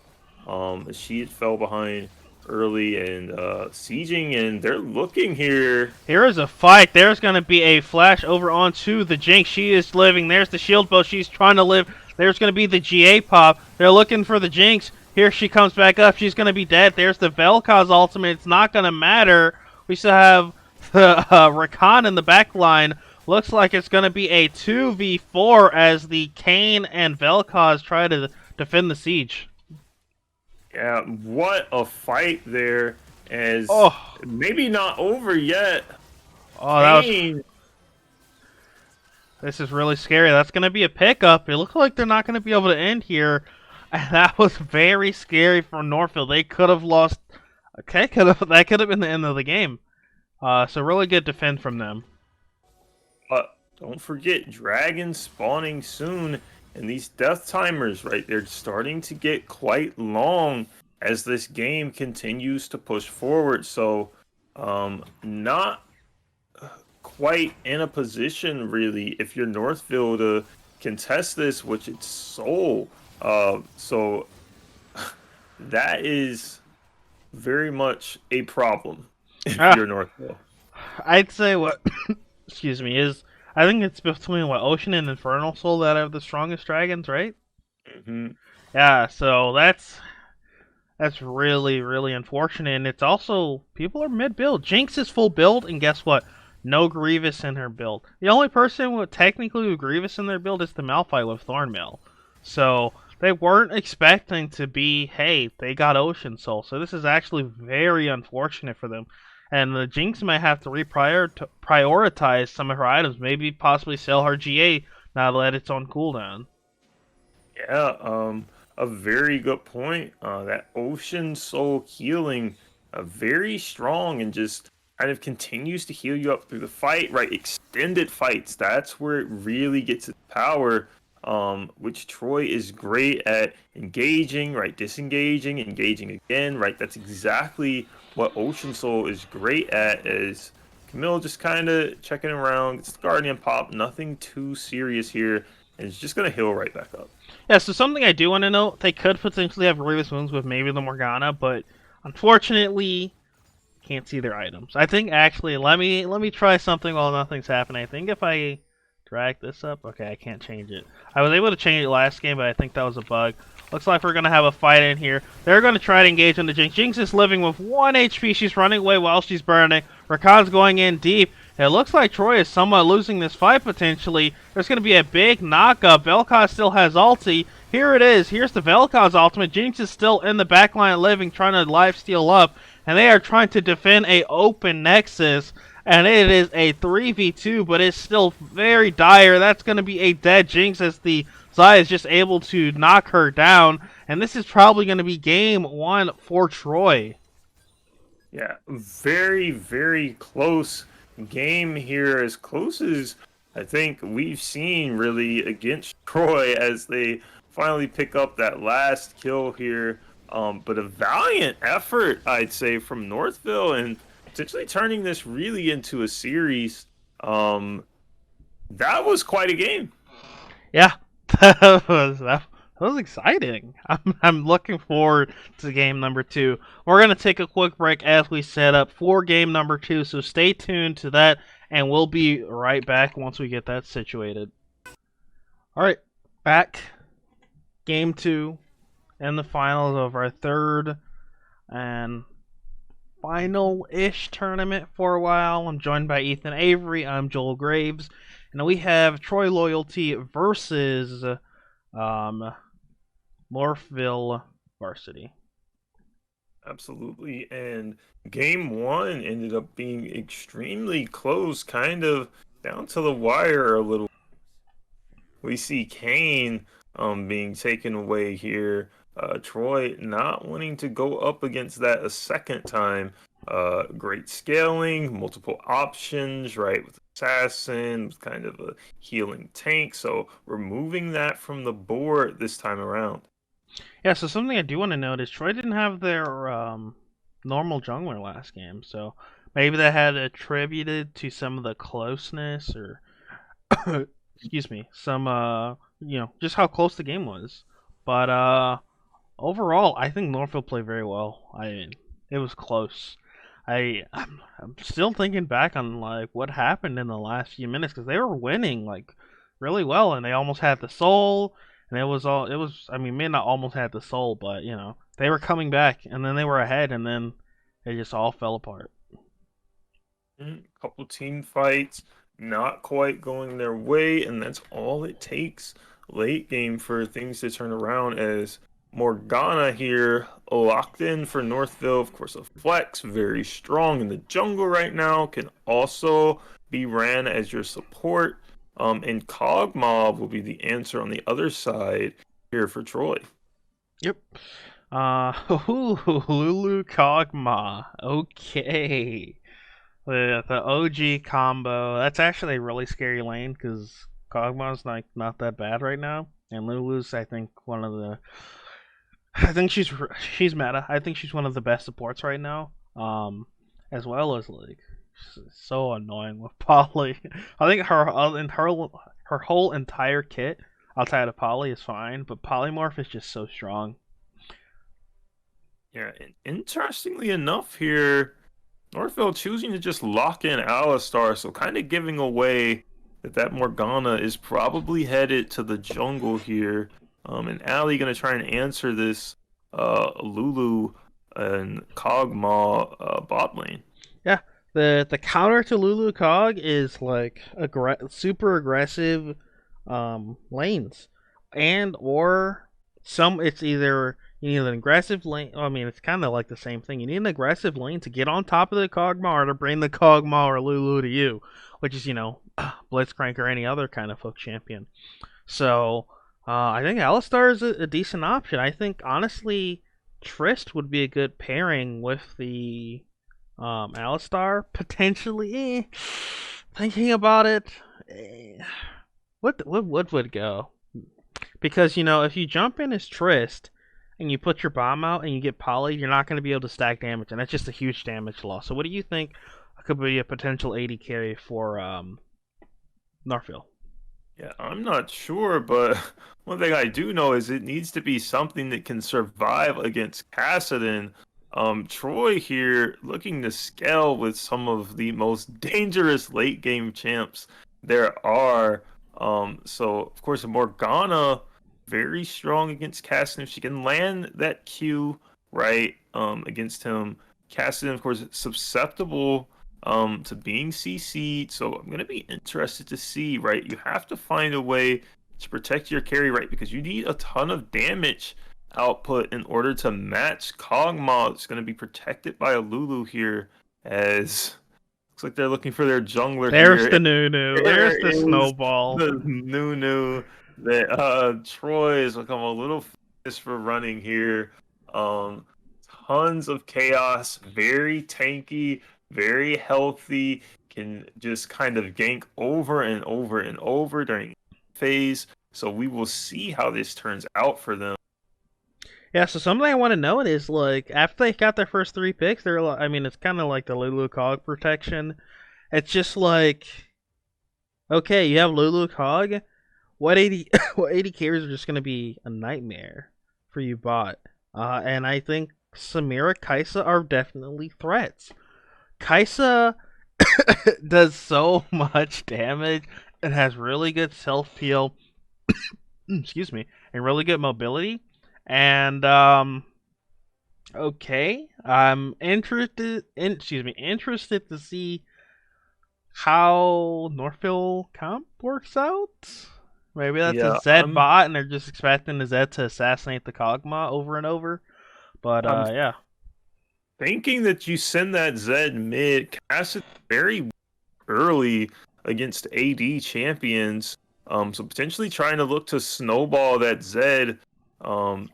She fell behind early and sieging, and they're looking here. Here is a fight. There's going to be a flash over onto the Jinx. She is living. There's the shield bow. She's trying to live. There's going to be the GA pop. They're looking for the Jinx. Here she comes back up. She's going to be dead. There's the Vel'Koz ultimate. It's not going to matter. We still have the Rakan in the back line. Looks like it's going to be a 2v4 as the Kayn and Vel'Koz try to defend the siege. Yeah, what a fight there. As maybe not over yet. Oh, this is really scary. That's going to be a pickup. It looks like they're not going to be able to end here. And that was very scary for Northville. They could have lost. Okay, that could have been the end of the game. So really good defend from them. don't forget dragons spawning soon, and these death timers, right? They're starting to get quite long as this game continues to push forward. So, not quite in a position really if you're Northville to contest this, which it's Seoul. So that is very much a problem if Ah, you're Northville. I'd say what excuse me is I think it's between what Ocean and Infernal Soul that have the strongest dragons, right? Hmm. Yeah, so that's really really unfortunate. And it's also people are mid build. Jinx is full build, and guess what? No Grievous in her build. The only person with technically with Grievous in their build is the Malphite with Thornmail. So they weren't expecting to be, hey, they got Ocean Soul. So this is actually very unfortunate for them. And the Jinx might have to prioritize some of her items. Maybe possibly sell her GA now that it's on cooldown. Yeah, a very good point. That ocean soul healing, very strong and just kind of continues to heal you up through the fight, right? Extended fights, that's where it really gets its power. Which Troy is great at engaging, right? Disengaging, engaging again, right? That's exactly what Ocean Soul is great at. Is Camille just kind of checking around, gets the Guardian pop, nothing too serious here, and it's just gonna heal right back up. Yeah, so something I do want to note, they could potentially have Grievous Wounds with maybe the Morgana, but unfortunately, can't see their items. I think actually, let me try something while nothing's happening. I think if I drag this up, okay, I can't change it. I was able to change it last game, but I think that was a bug. Looks like we're gonna have a fight in here. They're gonna try to engage on the Jinx. Jinx is living with 1 HP. She's running away while she's burning. Rakan's going in deep. It looks like Troy is somewhat losing this fight potentially. There's going to be a big knockup. Vel'Koz still has ulti. Here it is. Here's the Vel'Koz ultimate. Jinx is still in the backline living, trying to life steal up. And they are trying to defend a open Nexus. And it is a 3v2, but it's still very dire. That's going to be a dead Jinx as the Zaya is just able to knock her down. And this is probably going to be game 1 for Troy. Yeah, very, very close game here. As close as I think we've seen really against Troy as they finally pick up that last kill here. But a valiant effort, I'd say, from Northville and potentially turning this really into a series. Um, that was quite a game. Yeah, that was exciting. I'm looking forward to game number 2. We're gonna take a quick break as we set up for game number 2. So stay tuned to that, and we'll be right back once we get that situated. All right, back game 2 and the finals of our third and final-ish tournament for a while. I'm joined by Ethan Avery. I'm Joel Graves, and we have Troy Loyalty versus um, Northville Varsity. Absolutely. And game one ended up being extremely close, kind of down to the wire a little. We see Kane being taken away here. Troy not wanting to go up against that a second time. Great scaling, multiple options, right? With assassin, with kind of a healing tank. So removing that from the board this time around. Yeah, so something I do want to note is Troy didn't have their normal jungler last game, so maybe that had attributed to some of the closeness or excuse me, some just how close the game was. But overall, I think Northfield played very well. I mean, it was close. I'm still thinking back on like what happened in the last few minutes because they were winning like really well and they almost had the soul and it was I mean may not almost had the soul but they were coming back and then they were ahead and then it just all fell apart. Couple team fights, not quite going their way, and that's all it takes late game for things to turn around. As Morgana here locked in for Northville, of course, a flex, very strong in the jungle right now, can also be ran as your support. And Cog Mob will be the answer on the other side here for Troy. Yep. Lulu Kog'Maw. Okay. The OG combo. That's actually a really scary lane because Kog'Maw's like not that bad right now, and Lulu's I think one of the. I think she's meta. I think she's one of the best supports right now. As well as like so annoying with Polly. I think her whole entire kit outside of Polly is fine, but Polymorph is just so strong. Yeah, and interestingly enough here, Northville choosing to just lock in Alistar, so kind of giving away that Morgana is probably headed to the jungle here. And Ali gonna try and answer this Lulu and Kog'Maw bot lane. Yeah, the counter to Lulu Cog is like super aggressive lanes, and or some it's either you need an aggressive lane. I mean, it's kind of like the same thing. You need an aggressive lane to get on top of the Kog'Maw or to bring the Kog'Maw or Lulu to you, which is Blitzcrank or any other kind of hook champion. So I think Alistar is a decent option. I think honestly, Trist would be a good pairing with the Alistar potentially. Thinking about it, what would go? Because if you jump in as Trist and you put your bomb out and you get poly, you're not going to be able to stack damage, and that's just a huge damage loss. So what do you think could be a potential 80 carry for Northville? Yeah, I'm not sure, but one thing I do know is it needs to be something that can survive against Kassadin. Troy here looking to scale with some of the most dangerous late game champs there are. So of course Morgana very strong against Kassadin. If she can land that Q right against him, Kassadin of course susceptible to being CC'd. So I'm gonna be interested to see, right? You have to find a way to protect your carry, right? Because you need a ton of damage output in order to match Kog'Maw. It's gonna be protected by a Lulu here, as looks like they're looking for their jungler There's here. the Nunu. There's There the is snowball. the Nunu that Troy has become a little famous for running here. Um, Tons of chaos, very tanky, very healthy, can just kind of gank over and over and over during phase. So we will see how this turns out for them. Yeah, so something I want to note is like after they got their first three picks, I mean, it's kind of like the Lulu Cog protection. It's just like, okay, you have Lulu Cog. What 80 what 80 carries are just gonna be a nightmare for you bot. And I think Samira Kaisa are definitely threats. Kaisa does so much damage and has really good self heal. Excuse me, and really good mobility. And okay, I'm interested to see how Northville comp works out. Maybe that's a Yeah, Zed bot, and they're just expecting the Zed to assassinate the Kog'Maw over and over. But I'm yeah, thinking that you send that Zed mid, cast it very early against AD champions. So potentially trying to look to snowball that Zed. Um,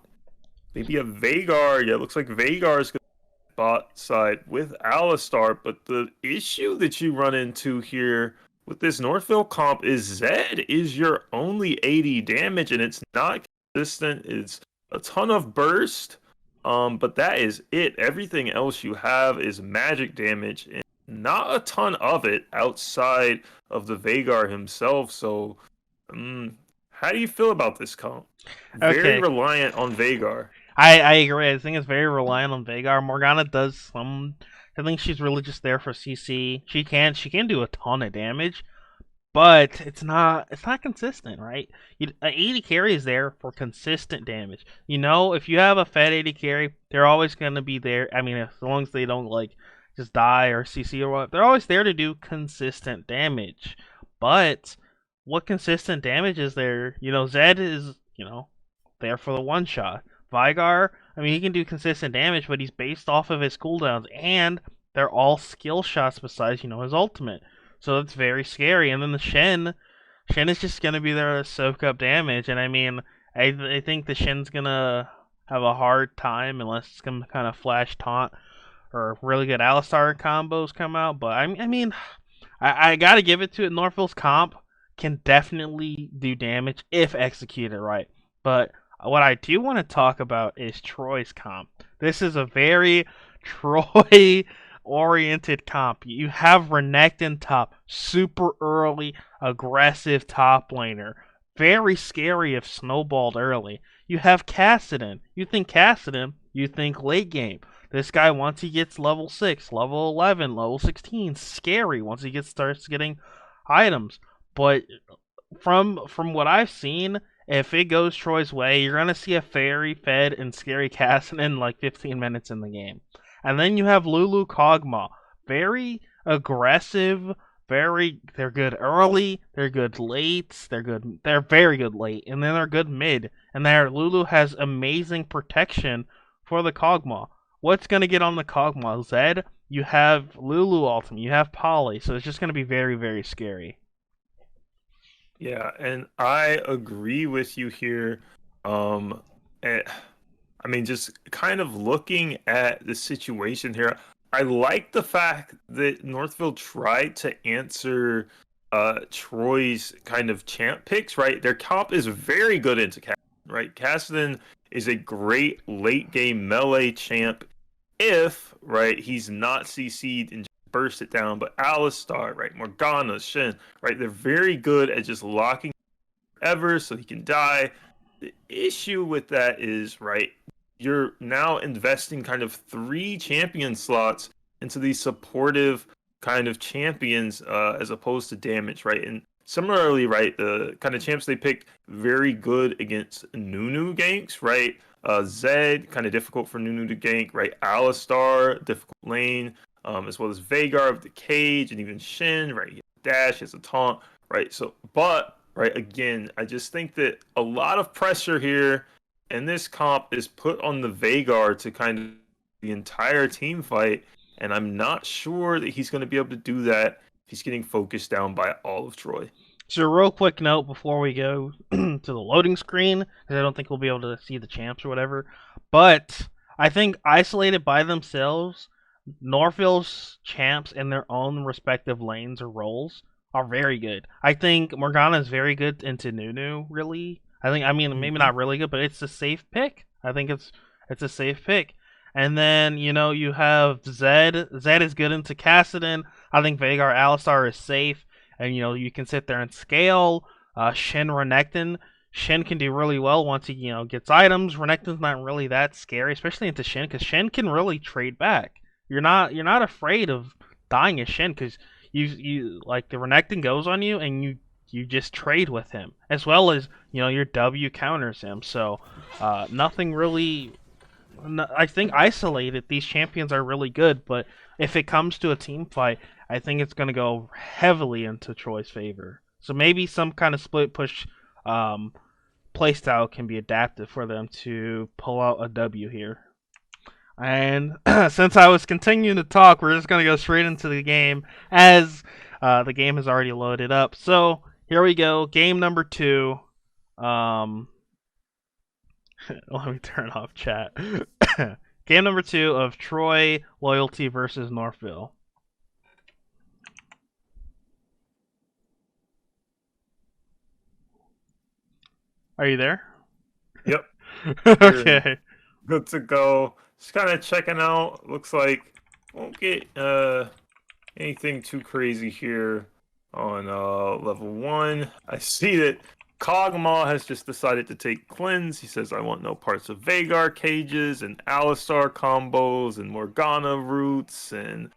Maybe a Veigar. Yeah, it looks like Veigar is going to bot side with Alistar. But the issue that you run into here with this Northville comp is Zed is your only 80 damage, and it's not consistent. It's a ton of burst, but that is it. Everything else you have is magic damage, and not a ton of it outside of the Veigar himself. So, how do you feel about this comp? Very okay. reliant on Veigar. I agree. I think it's very reliant on Veigar. Morgana does some. I think she's really just there for CC. She can do a ton of damage, but it's not consistent, right? 80 carry is there for consistent damage. If you have a fed 80 carry, they're always gonna be there. I mean, as long as they don't like just die or CC or what, they're always there to do consistent damage. But what consistent damage is there? Zed is there for the one shot. Vigar, I mean, he can do consistent damage, but he's based off of his cooldowns, and they're all skill shots besides his ultimate. So that's very scary. And then the Shen is just gonna be there to soak up damage. And I mean, I think the Shen's gonna have a hard time unless it's gonna kind of flash taunt or really good Alistar combos come out. But I mean, I gotta give it to it. Northville's comp can definitely do damage if executed right. But what I do want to talk about is Troy's comp. This is a very Troy oriented comp. You have Renekton top, super early, aggressive top laner. Very scary if snowballed early. You have Cassidon. You think late game. This guy, once he gets level 6, level 11, level 16, scary once he starts getting items. But from what I've seen, if it goes Troy's way, you're gonna see a fairy fed and scary Cassidon in like 15 minutes in the game. And then you have Lulu Kog'Maw, very aggressive, they're good early, they're good late, they're very good late, and then they're good mid. And their Lulu has amazing protection for the Kog'Maw. What's gonna get on the Kog'Maw? Zed, you have Lulu ultimate, you have Polly, so it's just gonna be very, very scary. Yeah, and I agree with you here. Um, eh, I mean, just kind of looking at the situation here, I like the fact that Northville tried to answer Troy's kind of champ picks, right? Their comp is very good into Cassidon, right? Cassidon is a great late game melee champ if, right, he's not CC'd and just burst it down. But Alistar, right, Morgana, Shin, right, they're very good at just locking ever so he can die. The issue with that is, right, you're now investing kind of 3 champion slots into these supportive kind of champions as opposed to damage, right? And similarly, right, the kind of champs they picked very good against Nunu ganks, right? Zed, kind of difficult for Nunu to gank, right? Alistar, difficult lane, as well as Veigar of the cage, and even Shin, right? He has a dash, he has a taunt, right? So, but, right, again, I just think that a lot of pressure here and this comp is put on the Veigar to kind of the entire team fight, and I'm not sure that he's going to be able to do that if he's getting focused down by all of Troy. So, a real quick note before we go to the loading screen, because I don't think we'll be able to see the champs or whatever. But I think isolated by themselves, Northville's champs in their own respective lanes or roles are very good. I think Morgana is very good into Nunu, really. I mean, maybe Mm-hmm. not really good, but it's a safe pick. I think it's a safe pick. And then, you have Zed. Zed is good into Cassidon. I think Veigar Alistar is safe. And, you can sit there and scale. Shin Renekton. Shin can do really well once he, gets items. Renekton's not really that scary, especially into Shin, because Shin can really trade back. You're not afraid of dying as Shin, because you like the Renekton goes on you, and you just trade with him, as well as your W counters him. So nothing really. I think isolated, these champions are really good, but if it comes to a team fight, I think it's going to go heavily into Troy's favor. So maybe some kind of split push playstyle can be adapted for them to pull out a W here. And since I was continuing to talk, we're just going to go straight into the game as the game is already loaded up. So here we go, game number 2. Let me turn off chat. Game number 2 of Troy Loyalty versus Northville. Are you there? Yep. Okay. Good to go. Just kind of checking out. Looks like won't get anything too crazy here on level 1. I see that Kog'Maw has just decided to take cleanse. He says, I want no parts of Veigar cages and Alistar combos and Morgana roots and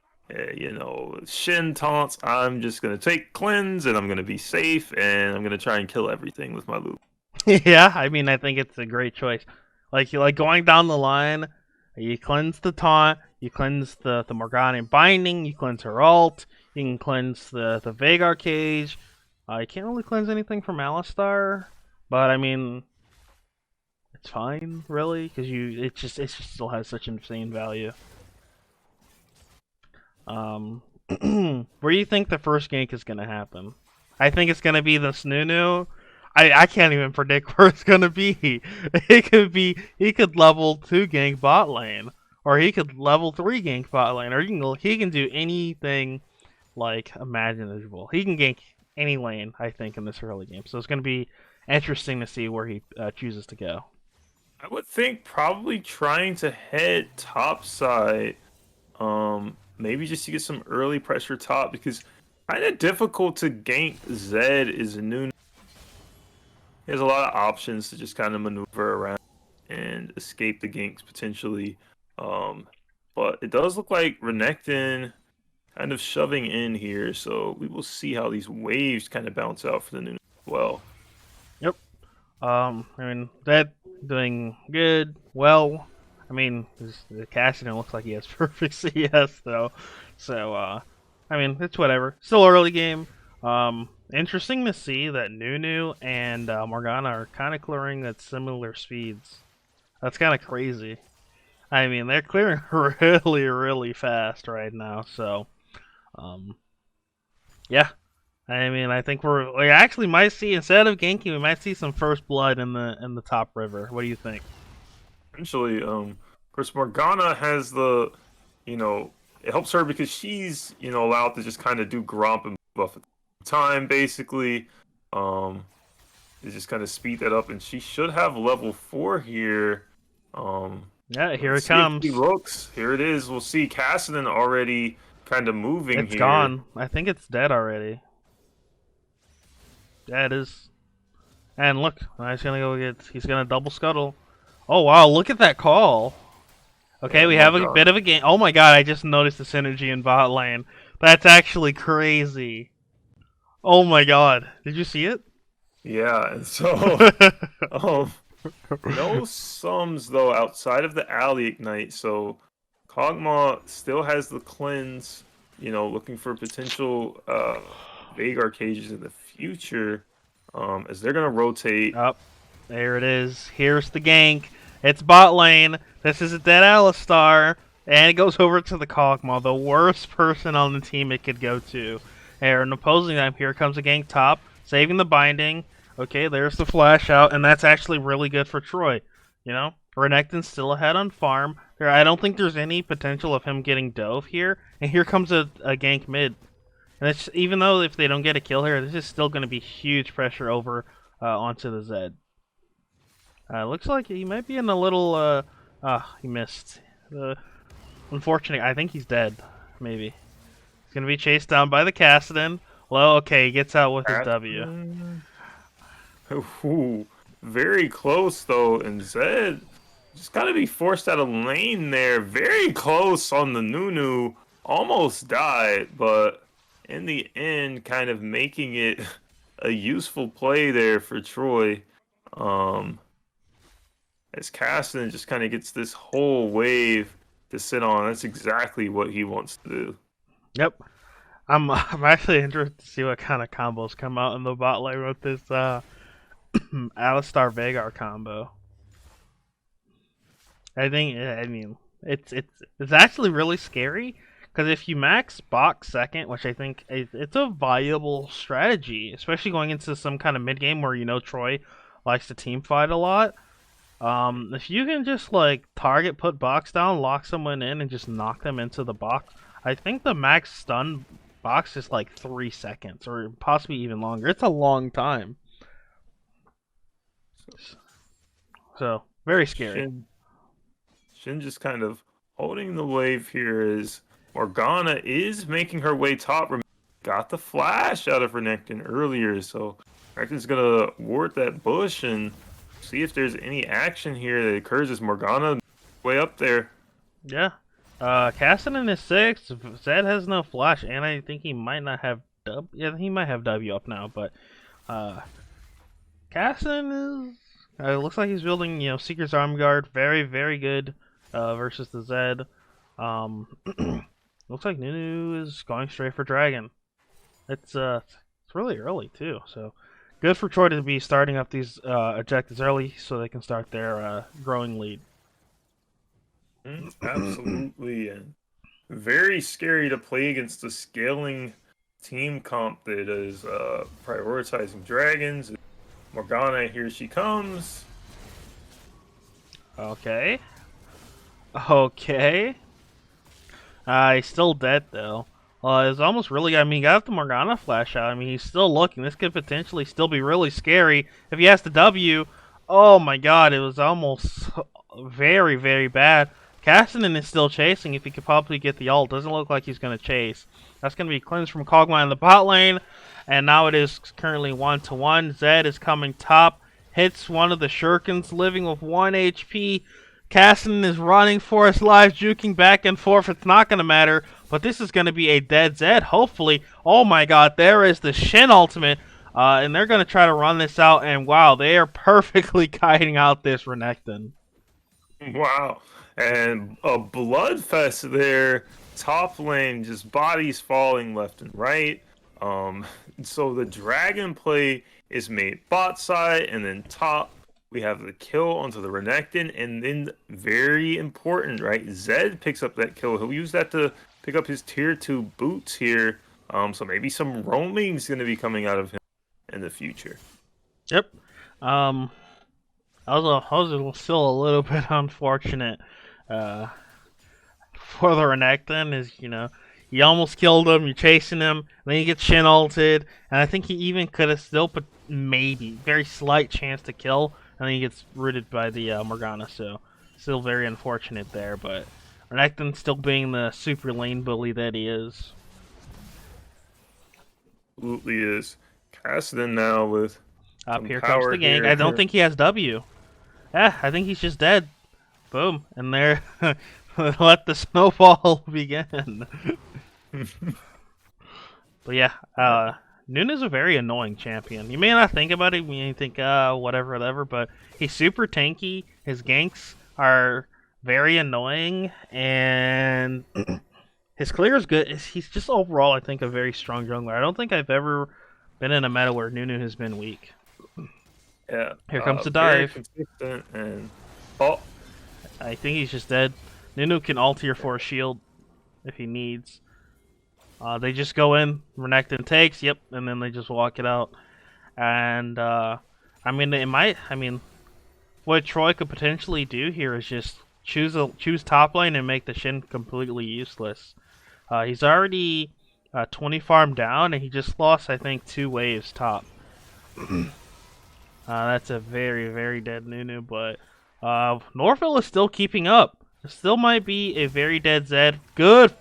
Shin taunts. I'm just gonna take cleanse and I'm gonna be safe and I'm gonna try and kill everything with my loot. Yeah, I mean, I think it's a great choice. Like, you like going down the line, you cleanse the taunt, you cleanse the Morgana binding, you cleanse her ult, you can cleanse the Veigar cage. You can't really cleanse anything from Alistar, but I mean, it's fine, really, because it just still has such insane value. Where do you think the first gank is gonna happen? I think it's gonna be the Snunu. I can't even predict where it's gonna be. It could be he could level 2 gank bot lane, or he could level 3 gank bot lane, or he can do anything like imaginable. He can gank any lane, I think, in this early game. So it's going to be interesting to see where he chooses to go. I would think probably trying to head top side. Maybe just to get some early pressure top because kind of difficult to gank Zed is new. He has a lot of options to just kind of maneuver around and escape the ganks potentially. Um, but it does look like Renekton kind of shoving in here, so we will see how these waves kind of bounce out for the new as well. Yep. I mean, that doing good, well. I mean, the Cassidy looks like he has perfect CS though, so I mean, it's whatever. Still early game. Interesting to see that Nunu and Morgana are kind of clearing at similar speeds. That's kind of crazy. I mean, they're clearing really, really fast right now. So, um, yeah. I mean, I think we actually might see, instead of ganking, we might see some first blood in the top river. What do you think? Essentially, of course, Morgana has the, it helps her because she's, allowed to just kind of do Gromp and buff at the time, basically. To just kind of speed that up, and she should have level 4 here. Yeah, here Let's it see if he comes. looks. Here it is. We'll see Cassidy already kind of moving It's here. gone. I think it's dead already. Yeah, it is. And look, he's gonna go get. He's gonna double scuttle. Oh wow, look at that call. Okay, And we have a Morgana. bit of a game. Oh my god, I just noticed the synergy in bot lane. That's actually crazy. Oh my god, did you see it? Yeah, and so um no sums though outside of the alley ignite, so Kog'Maw still has the cleanse, looking for potential Veigar cages in the future. As they're gonna rotate. Up, there it is. Here's the gank. It's bot lane. This is a dead Alistar, and it goes over to the Kog'Maw, the worst person on the team it could go to. And opposing them, here comes a gank top, saving the binding. Okay, there's the flash out, and that's actually really good for Troy. You know, Renekton's still ahead on farm. I don't think there's any potential of him getting dove here. And here comes a gank mid. And it's, even though if they don't get a kill here, this is still going to be huge pressure over onto the Zed. Looks like he might be in a little. He missed. Unfortunately, I think he's dead. Maybe he's gonna be chased down by the Cassidy. Well, okay, he gets out with his W. Ooh, very close though, and Zed just gotta be forced out of lane there. Very close on the Nunu, almost died, but in the end, kind of making it a useful play there for Troy. Um, as Cassidy just kind of gets this whole wave to sit on. That's exactly what he wants to do. Yep. I'm actually interested to see what kind of combos come out in the bot lane with this Alistar Veigar combo. I mean, it's actually really scary because if you max box second, which I think it's a viable strategy, especially going into some kind of mid game where Troy likes to team fight a lot. If you can just like target, put box down, lock someone in, and just knock them into the box, I think the max stun box is like 3 seconds or possibly even longer. It's a long time. So very scary. Shin just kind of holding the wave here as Morgana is making her way top. Got the flash out of Renekton earlier, so Renekton's gonna ward that bush and see if there's any action here that occurs as Morgana way up there. Yeah. Cassidy is 6. Zed has no flash, and I think he might not have W. Yeah, he might have W up now, but Cassidy is. Looks like he's building, Seeker's Arm Guard. Very, very good versus the Zed. Looks like Nunu is going straight for Dragon. It's really early too, so good for Troy to be starting up these objectives early so they can start their growing lead. Absolutely, and very scary to play against the scaling team comp that is prioritizing dragons. Morgana, here she comes. Okay. Okay. He's still dead though. It's almost really. I mean, got the Morgana flash out. I mean, he's still looking. This could potentially still be really scary if he has the W. Oh my God! It was almost very, very bad. Cassidy is still chasing. If he could probably get the ult, doesn't look like he's gonna chase. That's gonna be cleansed from Kog'Maw in the bot lane, and now it is currently 1-1. Zed is coming top. Hits one of the Shurikens, living with 1 HP. Cassidy is running for his life, juking back and forth. It's not going to matter, but this is going to be a dead Zed, hopefully. Oh my God, there is the Shin ultimate, and they're going to try to run this out, and wow, they are perfectly kiting out this Renekton. Wow. And a bloodfest there. Top lane, just bodies falling left and right. Um, so the dragon play is made bot side, and then top we have the kill onto the Renekton, and then very important, right? Zed picks up that kill. He'll use that to pick up his tier 2 boots here. So maybe some roaming's going to be coming out of him in the future. Yep. I was still a little bit unfortunate for the Renekton. Is you almost killed him, you're chasing him, then you get Shin ulted, and I think he even could have still put maybe very slight chance to kill, and then he gets rooted by the Morgana. So still very unfortunate there, but Renekton still being the super lane bully that he is. Absolutely is. Cassidy now with Up some here comes power the gank. here. I don't think he has W. Yeah, I think he's just dead. Boom, and there, let the snowball begin. But yeah, Nuna's a very annoying champion. You may not think about it, you may think, whatever, whatever, but he's super tanky. His ganks are very annoying, and his clear is good. He's just overall, I think, a very strong jungler. I don't think I've ever been in a meta where Nunu has been weak. Yeah. Here comes the Very dive. consistent and oh, I think he's just dead. Nunu can ult here for a shield if he needs. They just go in, Renekton takes, yep, and then they just walk it out. And I mean, what Troy could potentially do here is just choose top lane and make the Shin completely useless. He's already 20 farm down, and he just lost, I think, 2 waves top. That's a very, very dead Nunu, but Northville is still keeping up. It still might be a very dead Zed. Good,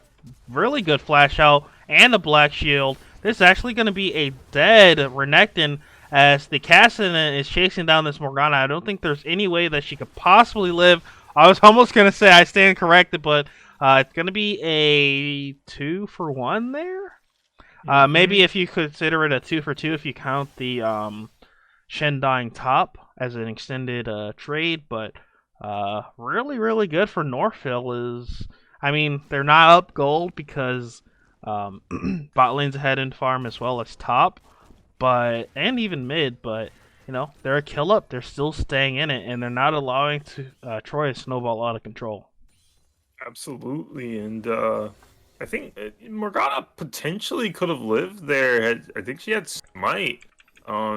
really good flash out and a black shield. This is actually going to be a dead Renekton as the Cassidy is chasing down this Morgana. I don't think there's any way that she could possibly live. I was almost going to say I stand corrected, but it's going to be a 2-for-1 there. Maybe if you consider it a 2-for-2 if you count the Shen dying top as an extended trade, but really, really good for Northville is, I mean, they're not up gold because bot lane's ahead in farm as well as top, and even mid, but they're a kill up. They're still staying in it, and they're not allowing Troy to snowball out of control. absolutely. And I think Morgana potentially could have lived there. I think she had Smite.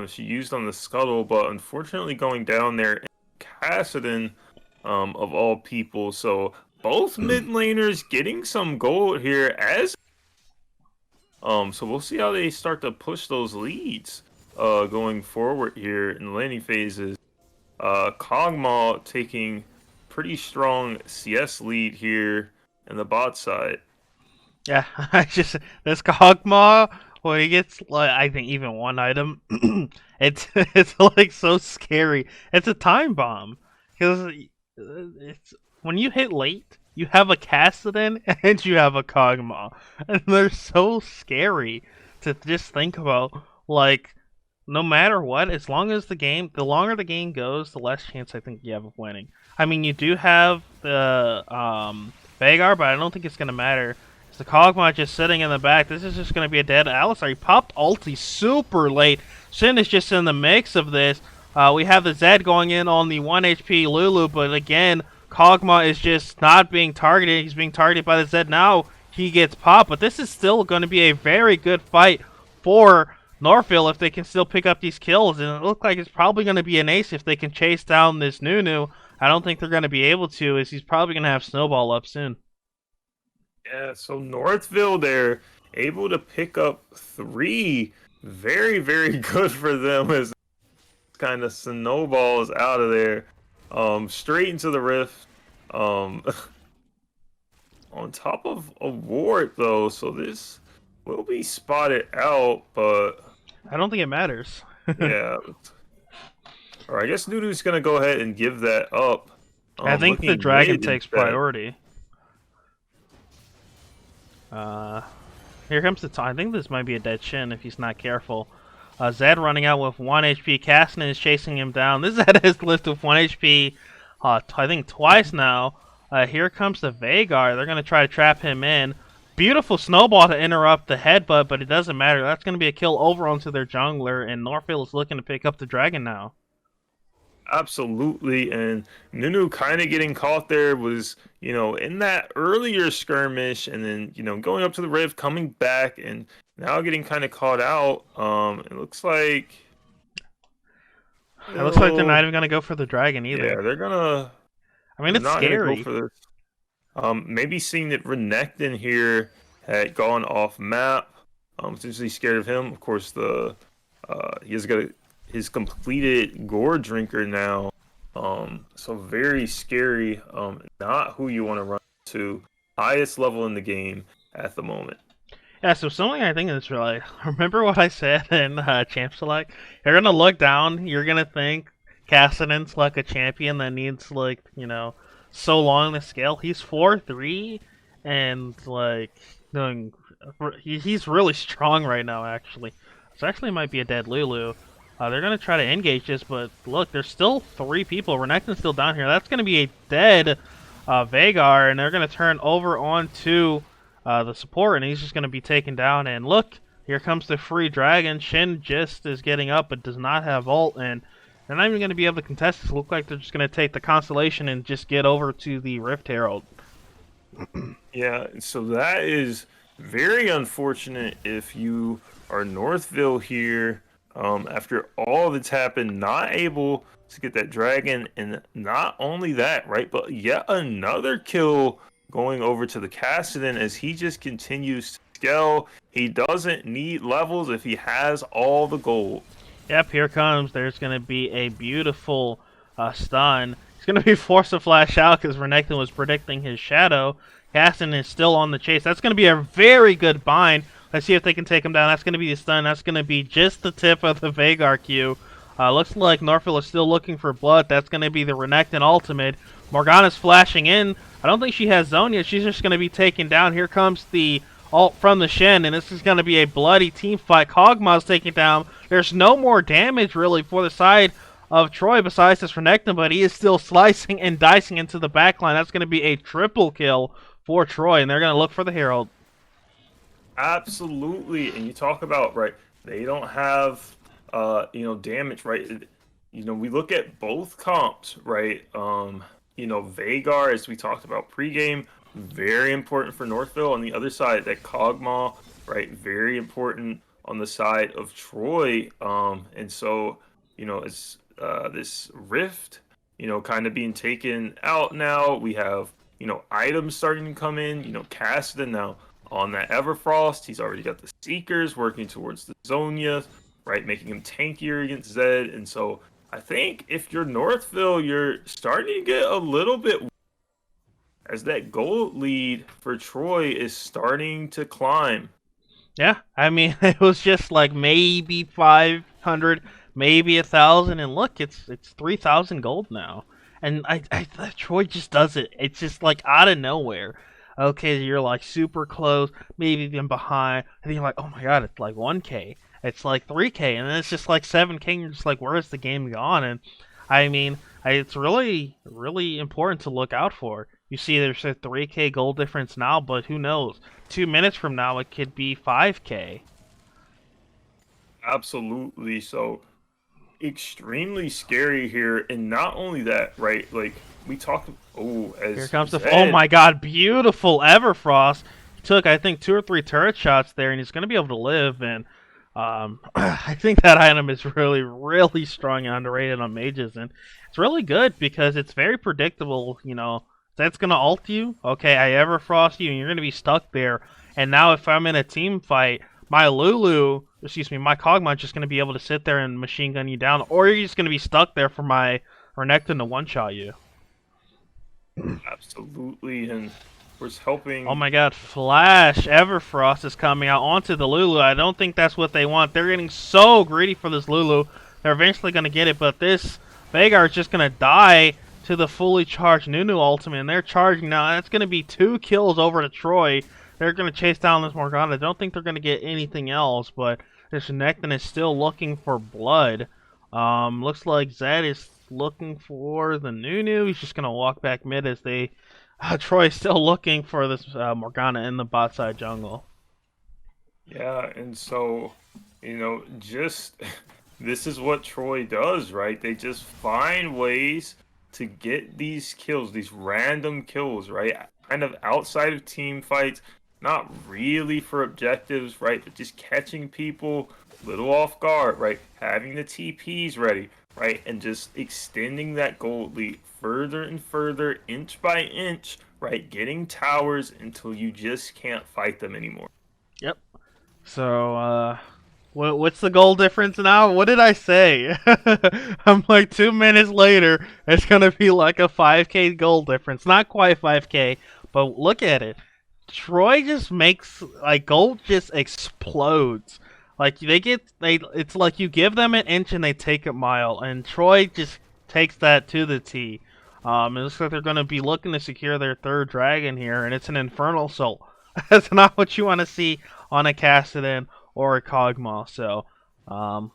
She used on the scuttle, but unfortunately going down there, Cassidy, of all people. So both mid laners getting some gold here as so we'll see how they start to push those leads going forward here in the laning phases. Kog'Maw taking pretty strong CS lead here in the bot side. Yeah, this Kog'Maw when he gets I think even one item, it's like so scary. It's a time bomb because it's when you hit late, you have a Cassidy and you have a Kog'Maw, and they're so scary to just think about. Like, no matter what, as long as the longer the game goes, the less chance I think you have of winning. I mean, you do have the Vhagar, but I don't think it's gonna matter. It's the Kog'Maw just sitting in the back. This is just gonna be a dead Alistar. He popped ulti super late. Shin is just in the mix of this. We have the Zed going in on the 1 HP Lulu, but again, Kog'Maw is just not being targeted. He's being targeted by the Zed now. He gets popped, but this is still going to be a very good fight for Northville if they can still pick up these kills. And it looks like it's probably going to be an ace if they can chase down this Nunu. I don't think they're going to be able to, as he's probably going to have Snowball up soon. Yeah, so Northville, they're able to pick up three. Very, very good for them as kind of snowballs out of there. Straight into the rift. Um, on top of a ward though, so this will be spotted out, but I don't think it matters. yeah. Or I guess Nunu's gonna go ahead and give that up. I think the Looking dragon mid takes instead. priority. Uh, Here comes the time. I think this might be a dead Shin if he's not careful. Zed running out with 1 HP. Caston is chasing him down. This Zed is listed with 1 HP, I think twice now. Here comes the Veigar. They're going to try to trap him in. Beautiful snowball to interrupt the headbutt, but it doesn't matter. That's going to be a kill over onto their jungler, and Northville is looking to pick up the dragon now. Absolutely, and Nunu kind of getting caught there was, in that earlier skirmish, and then, going up to the rift, coming back, and now getting kind of caught out. It looks like It looks like they're not they'll, even going to go for the dragon either. yeah, I mean, they're it's not gonna go scary. for this. Maybe seeing that Renekton here had gone off map, potentially scared of him. Of course, he has got his completed gore drinker now. So very scary. Not who you want to run to. Highest level in the game at the moment. Yeah, so something I think is really. Remember what I said in Champ Select? You're gonna look down. You're gonna think Cassidon's like a champion that needs so long to scale. He's 4-3, and doing. He's really strong right now. Actually, this actually might be a dead Lulu. They're gonna try to engage this, but look, there's still 3 people. Renekton's still down here. That's gonna be a dead Veigar, and they're gonna turn over onto the support, and he's just going to be taken down. And look, here comes the free dragon. Shin just is getting up, but does not have ult, and they're not even going to be able to contest this. Look like they're just going to take the Constellation and just get over to the Rift Herald. Yeah, so that is very unfortunate if you are Northville here. After all that's happened, not able to get that dragon, and not only that, right, but yet another kill going over to the Kassadin as he just continues to scale. He doesn't need levels if he has all the gold. Yep, here comes. There's going to be a beautiful stun. He's going to be forced to flash out because Renekton was predicting his shadow. Kassadin is still on the chase. That's going to be a very good bind. Let's see if they can take him down. That's going to be the stun. That's going to be just the tip of the Veigar Q. Looks like Northville is still looking for blood. That's going to be the Renekton ultimate. Morgana's flashing in. I don't think she has zone yet. She's just going to be taken down. Here comes the ult from the Shen, and this is going to be a bloody team fight. Kog'Maw's taken down. There's no more damage, really, for the side of Troy besides this Renekton, but he is still slicing and dicing into the backline. That's going to be a triple kill for Troy, and they're going to look for the Herald. Absolutely, and you talk about, right, they don't have, damage, right? We look at both comps, right? Veigar, as we talked about pregame, very important for Northville. On the other side, that Kog'Maw, right, very important on the side of Troy. And so, as this rift, kind of being taken out now, we have, items starting to come in. Kassadin now on that Everfrost. He's already got the Seekers working towards the Zonia, right, making him tankier against Zed. And so I think if you're Northville, you're starting to get a little bit as that gold lead for Troy is starting to climb. Yeah, I mean, it was just like maybe 500, maybe 1,000, and look, it's 3,000 gold now. And Troy just does it. It's just like out of nowhere. Okay, you're like super close, maybe even behind, and then you're like, oh my god, it's like 1K. It's like 3K, and then it's just like 7K, and you're just like, where is the game gone? And I mean, it's really, really important to look out for. You see there's a 3K gold difference now, but who knows? 2 minutes from now, it could be 5K. Absolutely. So extremely scary here. And not only that, right? Like we talked, Here comes the, Zed, oh my god, beautiful Everfrost. He took, I think, 2 or 3 turret shots there, and he's going to be able to live, and I think that item is really, really strong and underrated on mages, and it's really good because it's very predictable. You know, that's gonna ult you. Okay, I Everfrost you, and you're gonna be stuck there. And now, if I'm in a team fight, my Lulu, excuse me, my Kog'Maw is just gonna be able to sit there and machine gun you down, or you're just gonna be stuck there for my Renekton to one shot you. Absolutely, and was Oh helping. my god, Flash Everfrost is coming out onto the Lulu. I don't think that's what they want. They're getting so greedy for this Lulu. They're eventually going to get it, but this Veigar is just going to die to the fully charged Nunu ultimate, and they're charging now. That's going to be 2 kills over to Troy. They're going to chase down this Morgana. I don't think they're going to get anything else, but this Necton is still looking for blood. Looks like Zed is looking for the Nunu. He's just going to walk back mid as they Troy's still looking for this Morgana in the bot side jungle. Yeah, and so, just this is what Troy does, right? They just find ways to get these kills, these random kills, right? Kind of outside of team fights, not really for objectives, right? But just catching people a little off guard, right? Having the TPs ready, right? And just extending that gold lead further and further, inch by inch, right? Getting towers until you just can't fight them anymore. Yep. So, what's the goal difference now? What did I say? I'm like 2 minutes later. It's gonna be like a 5K goal difference. Not quite 5K, but look at it. Troy just makes like gold just explodes. Like it's like you give them an inch and they take a mile, and Troy just takes that to the T. It looks like they're going to be looking to secure their third dragon here, and it's an Infernal Soul. That's not what you want to see on a Cassidy or a Kog'Maw. So,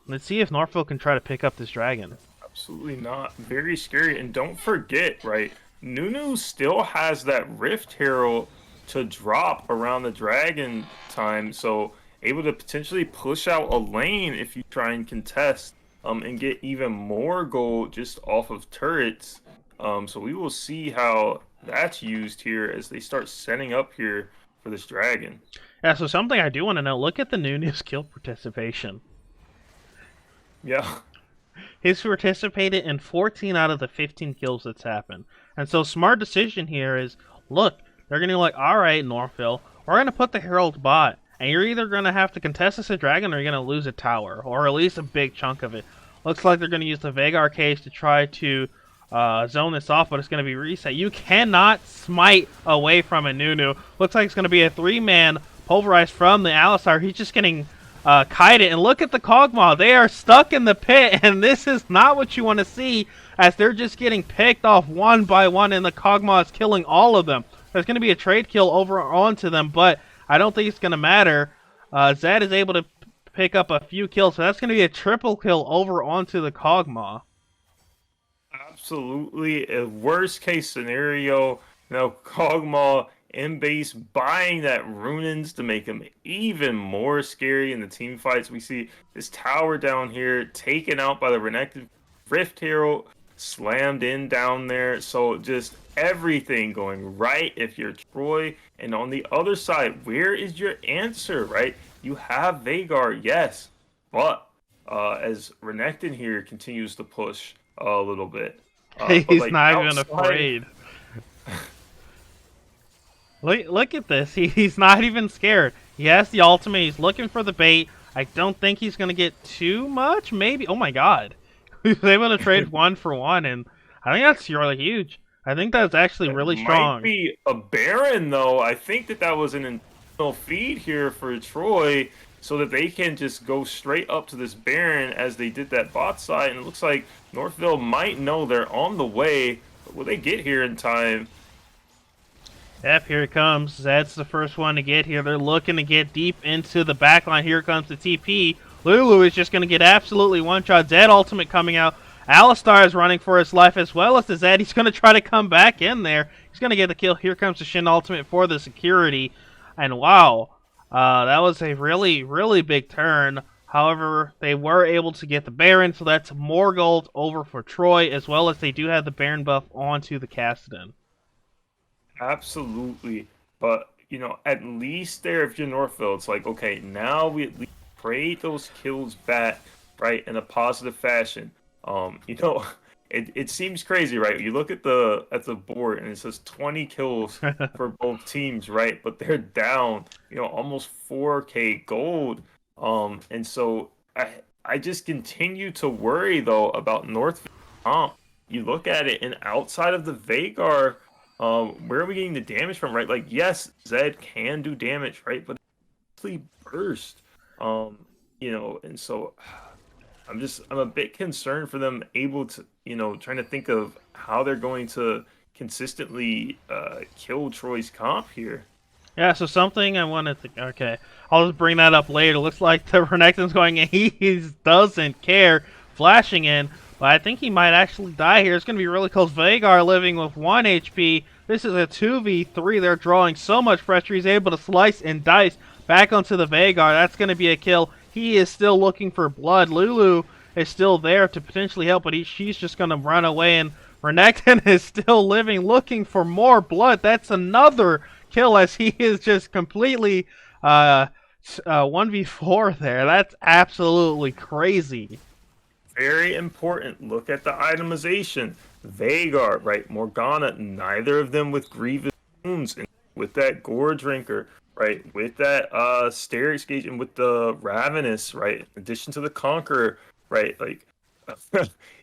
let's see if Northville can try to pick up this dragon. Absolutely not. Very scary. And don't forget, right? Nunu still has that Rift Herald to drop around the dragon time, so able to potentially push out a lane if you try and contest, and get even more gold just off of turrets. So we will see how that's used here as they start setting up here for this dragon. Yeah, so something I do want to know, look at the new skill participation. Yeah. He's participated in 14 out of the 15 kills that's happened. And so smart decision here is, look, they're going to be like, alright, Northville, we're going to put the Herald bot, and you're either going to have to contest this a dragon or you're going to lose a tower, or at least a big chunk of it. Looks like they're going to use the Veigar case to try to zone this off, but it's going to be reset. You cannot smite away from a Nunu. Looks like it's going to be a 3-man pulverized from the Alistar. He's just getting kited, and look at the Kog'Maw. They are stuck in the pit, and this is not what you want to see, as they're just getting picked off one by one, and the Kog'Maw is killing all of them. There's going to be a trade kill over onto them, but I don't think it's going to matter. Zed is able to pick up a few kills, so that's going to be a triple kill over onto the Kog'Maw. Absolutely. A worst case scenario, Kog'Maw in base buying that Runins to make him even more scary in the team fights. We see this tower down here taken out by the Renekton Rift Herald, slammed in down there. So just everything going right if you're Troy. And on the other side, where is your answer, right? You have Veigar, yes, but as Renekton here continues to push a little bit. But He's like not even outside, afraid. Look at this. He's not even scared. He has the ultimate. He's looking for the bait. I don't think he's going to get too much. Maybe. Oh my god. He was able to trade 1 for 1, and I think that's really huge. I think that's actually that really might strong. be a Baron though. I think that was an internal feed here for Troy, so that they can just go straight up to this Baron as they did that bot side. And it looks like Northville might know they're on the way. But will they get here in time? Yep, here it comes. Zed's the first one to get here. They're looking to get deep into the backline. Here comes the TP. Lulu is just going to get absolutely one-shot. Zed ultimate coming out. Alistar is running for his life as well as the Zed. He's going to try to come back in there. He's going to get the kill. Here comes the Shin ultimate for the security. And wow, that was a really, really big turn. However, they were able to get the Baron, so that's more gold over for Troy, as well as they do have the Baron buff onto the Cassidy. Absolutely. But, at least there, if you're Northville, it's like, okay, now we at least trade those kills back, right, in a positive fashion. You know, it seems crazy, right? You look at the board and it says 20 kills for both teams, right? But they're down, almost 4K gold. And so I just continue to worry though about Northville comp. You look at it, and outside of the Vagar, where are we getting the damage from, right? Like, yes, Zed can do damage, right? But it's mostly burst. Um, and so I'm a bit concerned for them able to, trying to think of how they're going to consistently kill Troy's comp here. Yeah, so something I wanted to. Okay, I'll just bring that up later. Looks like the Renekton's going in. He doesn't care, flashing in, but I think he might actually die here. It's going to be really close. Vagar living with 1 HP. This is a 2v3. They're drawing so much pressure. He's able to slice and dice back onto the Vagar. That's going to be a kill. He is still looking for blood. Lulu is still there to potentially help, but she's just going to run away, and Renekton is still living, looking for more blood. That's another kill as he is just completely 1v4 there. That's absolutely crazy. Very important. Look at the itemization. Vagar, right? Morgana, neither of them with grievous wounds. And with that Gore Drinker, right? With that Sterix Gauge, and with the Ravenous, right? In addition to the Conqueror, right? Like,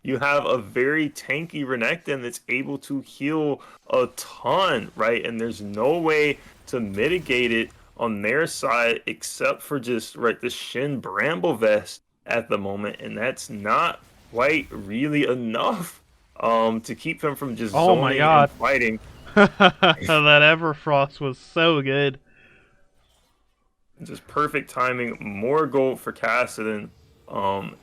you have a very tanky Renekton that's able to heal a ton, right? And there's no way to mitigate it on their side except for just, right, the Shin Bramble Vest at the moment, and that's not quite really enough to keep him from just Oh my zoning god. and fighting. That Everfrost was so good. Just perfect timing. More gold for Kassadin.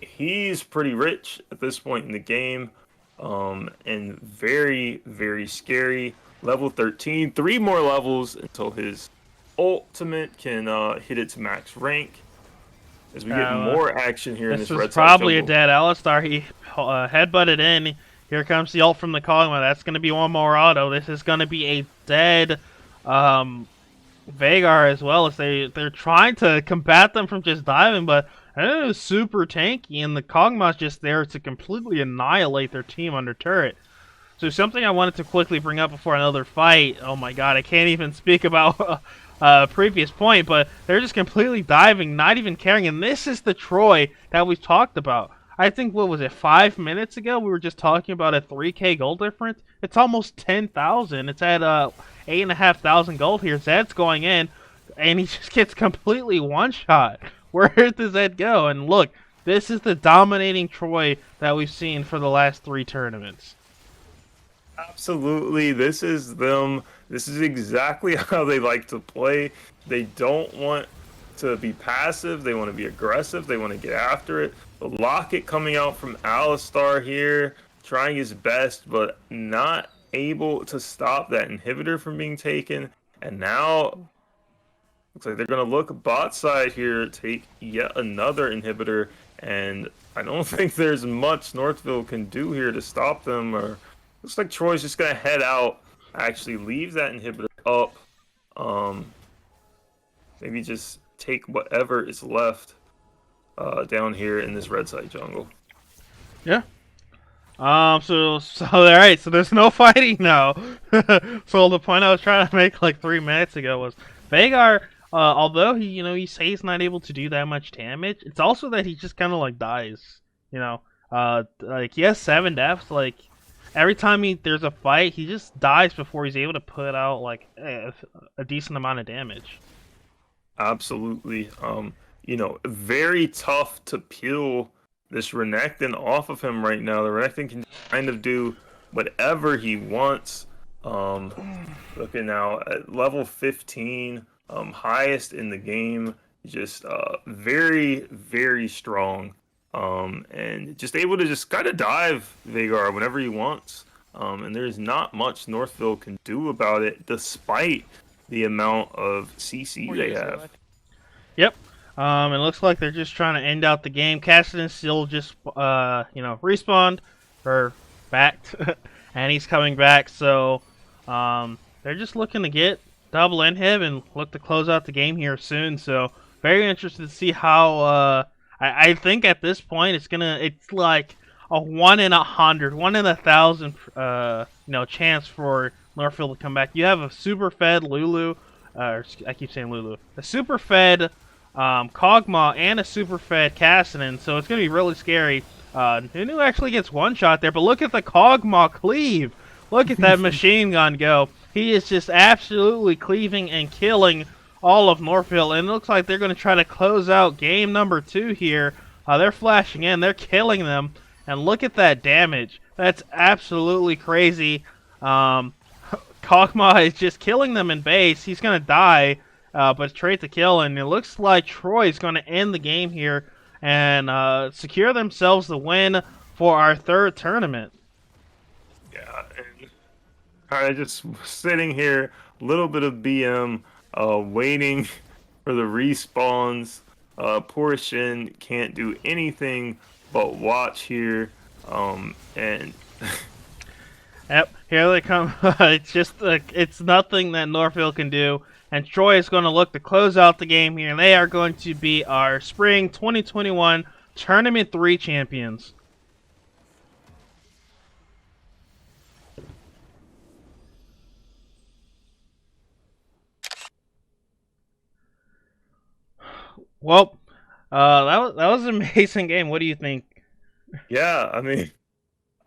He's pretty rich at this point in the game, and very, very scary. Level 13, 3 more levels until his ultimate can hit its max rank. As we get more action here in This this was red probably a jungle. dead Alistar. He headbutted in. Here comes the ult from the Kog'Maw. That's going to be one more auto. This is going to be a dead Vagar as well, as they're trying to combat them from just diving, but it is super tanky, and the Kog'Maw's just there to completely annihilate their team under turret. So something I wanted to quickly bring up before another fight. Oh my god, I can't even speak about previous point, but they're just completely diving, not even caring, and this is the Troy that we've talked about. I think, what was it, 5 minutes ago, we were just talking about a 3k gold difference? It's almost 10,000. It's at 8,500 gold here. Zed's going in, and he just gets completely one-shot. Where does Zed go? And look, this is the dominating Troy that we've seen for the last 3 tournaments. Absolutely, this is them. This is exactly how they like to play. They don't want to be passive. They want to be aggressive. They want to get after it. The Locket coming out from Alistar here, trying his best, but not able to stop that inhibitor from being taken. And now, looks like they're going to look bot side here, take yet another inhibitor. And I don't think there's much Northville can do here to stop them. Or looks like Troy's just going to head out, actually leave that inhibitor up. Maybe just take whatever is left down here in this red side jungle. Yeah. So all right. So there's no fighting now. So the point I was trying to make like 3 minutes ago was Vagar. Although he says he's not able to do that much damage, it's also that he just kind of like dies. Like he has 7 deaths. Like every time there's a fight, he just dies before he's able to put out like a decent amount of damage. Absolutely. Very tough to peel this Renekton off of him right now. The Renekton can kind of do whatever he wants. Looking now at level 15, highest in the game, just very, very strong. And just able to just kind of dive Vagar whenever he wants. And there's not much Northville can do about it, despite the amount of CC they have. Yep. It looks like they're just trying to end out the game. Kassadin still just, respawned, or backed, and he's coming back. So, they're just looking to get double inhib and look to close out the game here soon. So, Very interested to see how. I think at this point it's like a 1 in 100, 1 in 1,000, chance for Northville to come back. You have a super fed Lulu, I keep saying Lulu, a super fed Kog'Maw and a super fed Cassidy, so it's gonna be really scary. Nunu actually gets one shot there, but look at the Kog'Maw cleave. Look at that machine gun go. He is just absolutely cleaving and killing all of Northville, and it looks like they're going to try to close out game number 2 here. They're flashing in, they're killing them, and look at that damage. That's absolutely crazy. Kog'Maw is just killing them in base. He's going to die, but straight to kill, and it looks like Troy's going to end the game here and secure themselves the win for our 3rd tournament. Yeah, and kind of just sitting here, a little bit of BM, waiting for the respawns. Poor Shin can't do anything but watch here, and Yep, here they come. It's just it's nothing that Northville can do, and Troy is going to look to close out the game here, and they are going to be our spring 2021 Tournament 3 champions. Well, that was an amazing game. What do you think? yeah, I mean,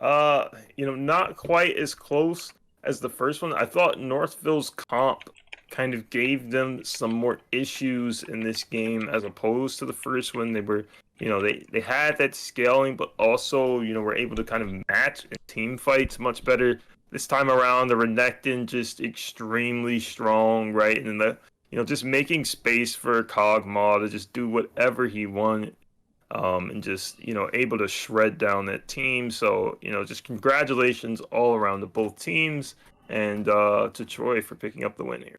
not quite as close as the first one. I thought Northville's comp kind of gave them some more issues in this game as opposed to the first one. They were, they had that scaling, but also, were able to kind of match in team fights much better. This time around, the Renekton just extremely strong, right? And the, just making space for Kog'Maw to just do whatever he wanted. And just able to shred down that team. So just congratulations all around to both teams and to Troy for picking up the win here.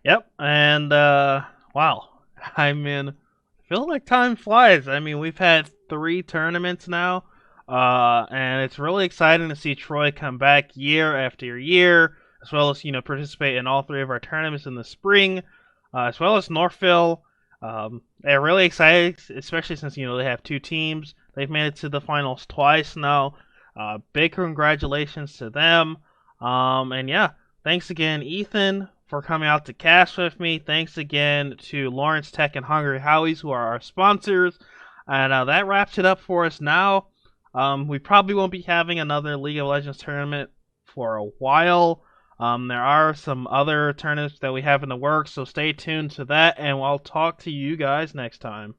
Yep, and wow, I mean, I feel like time flies. I mean, we've had 3 tournaments now, and it's really exciting to see Troy come back year after year, as well as participate in all 3 of our tournaments in the spring, as well as Northville. They're really excited, especially since they have 2 teams. They've made it to the finals twice now. Big congratulations to them. And yeah, thanks again, Ethan, for coming out to cast with me. Thanks again to Lawrence Tech and Hungry Howies, who are our sponsors. And that wraps it up for us now. We probably won't be having another League of Legends tournament for a while. There are some other tournaments that we have in the works, so stay tuned to that, and I'll talk to you guys next time.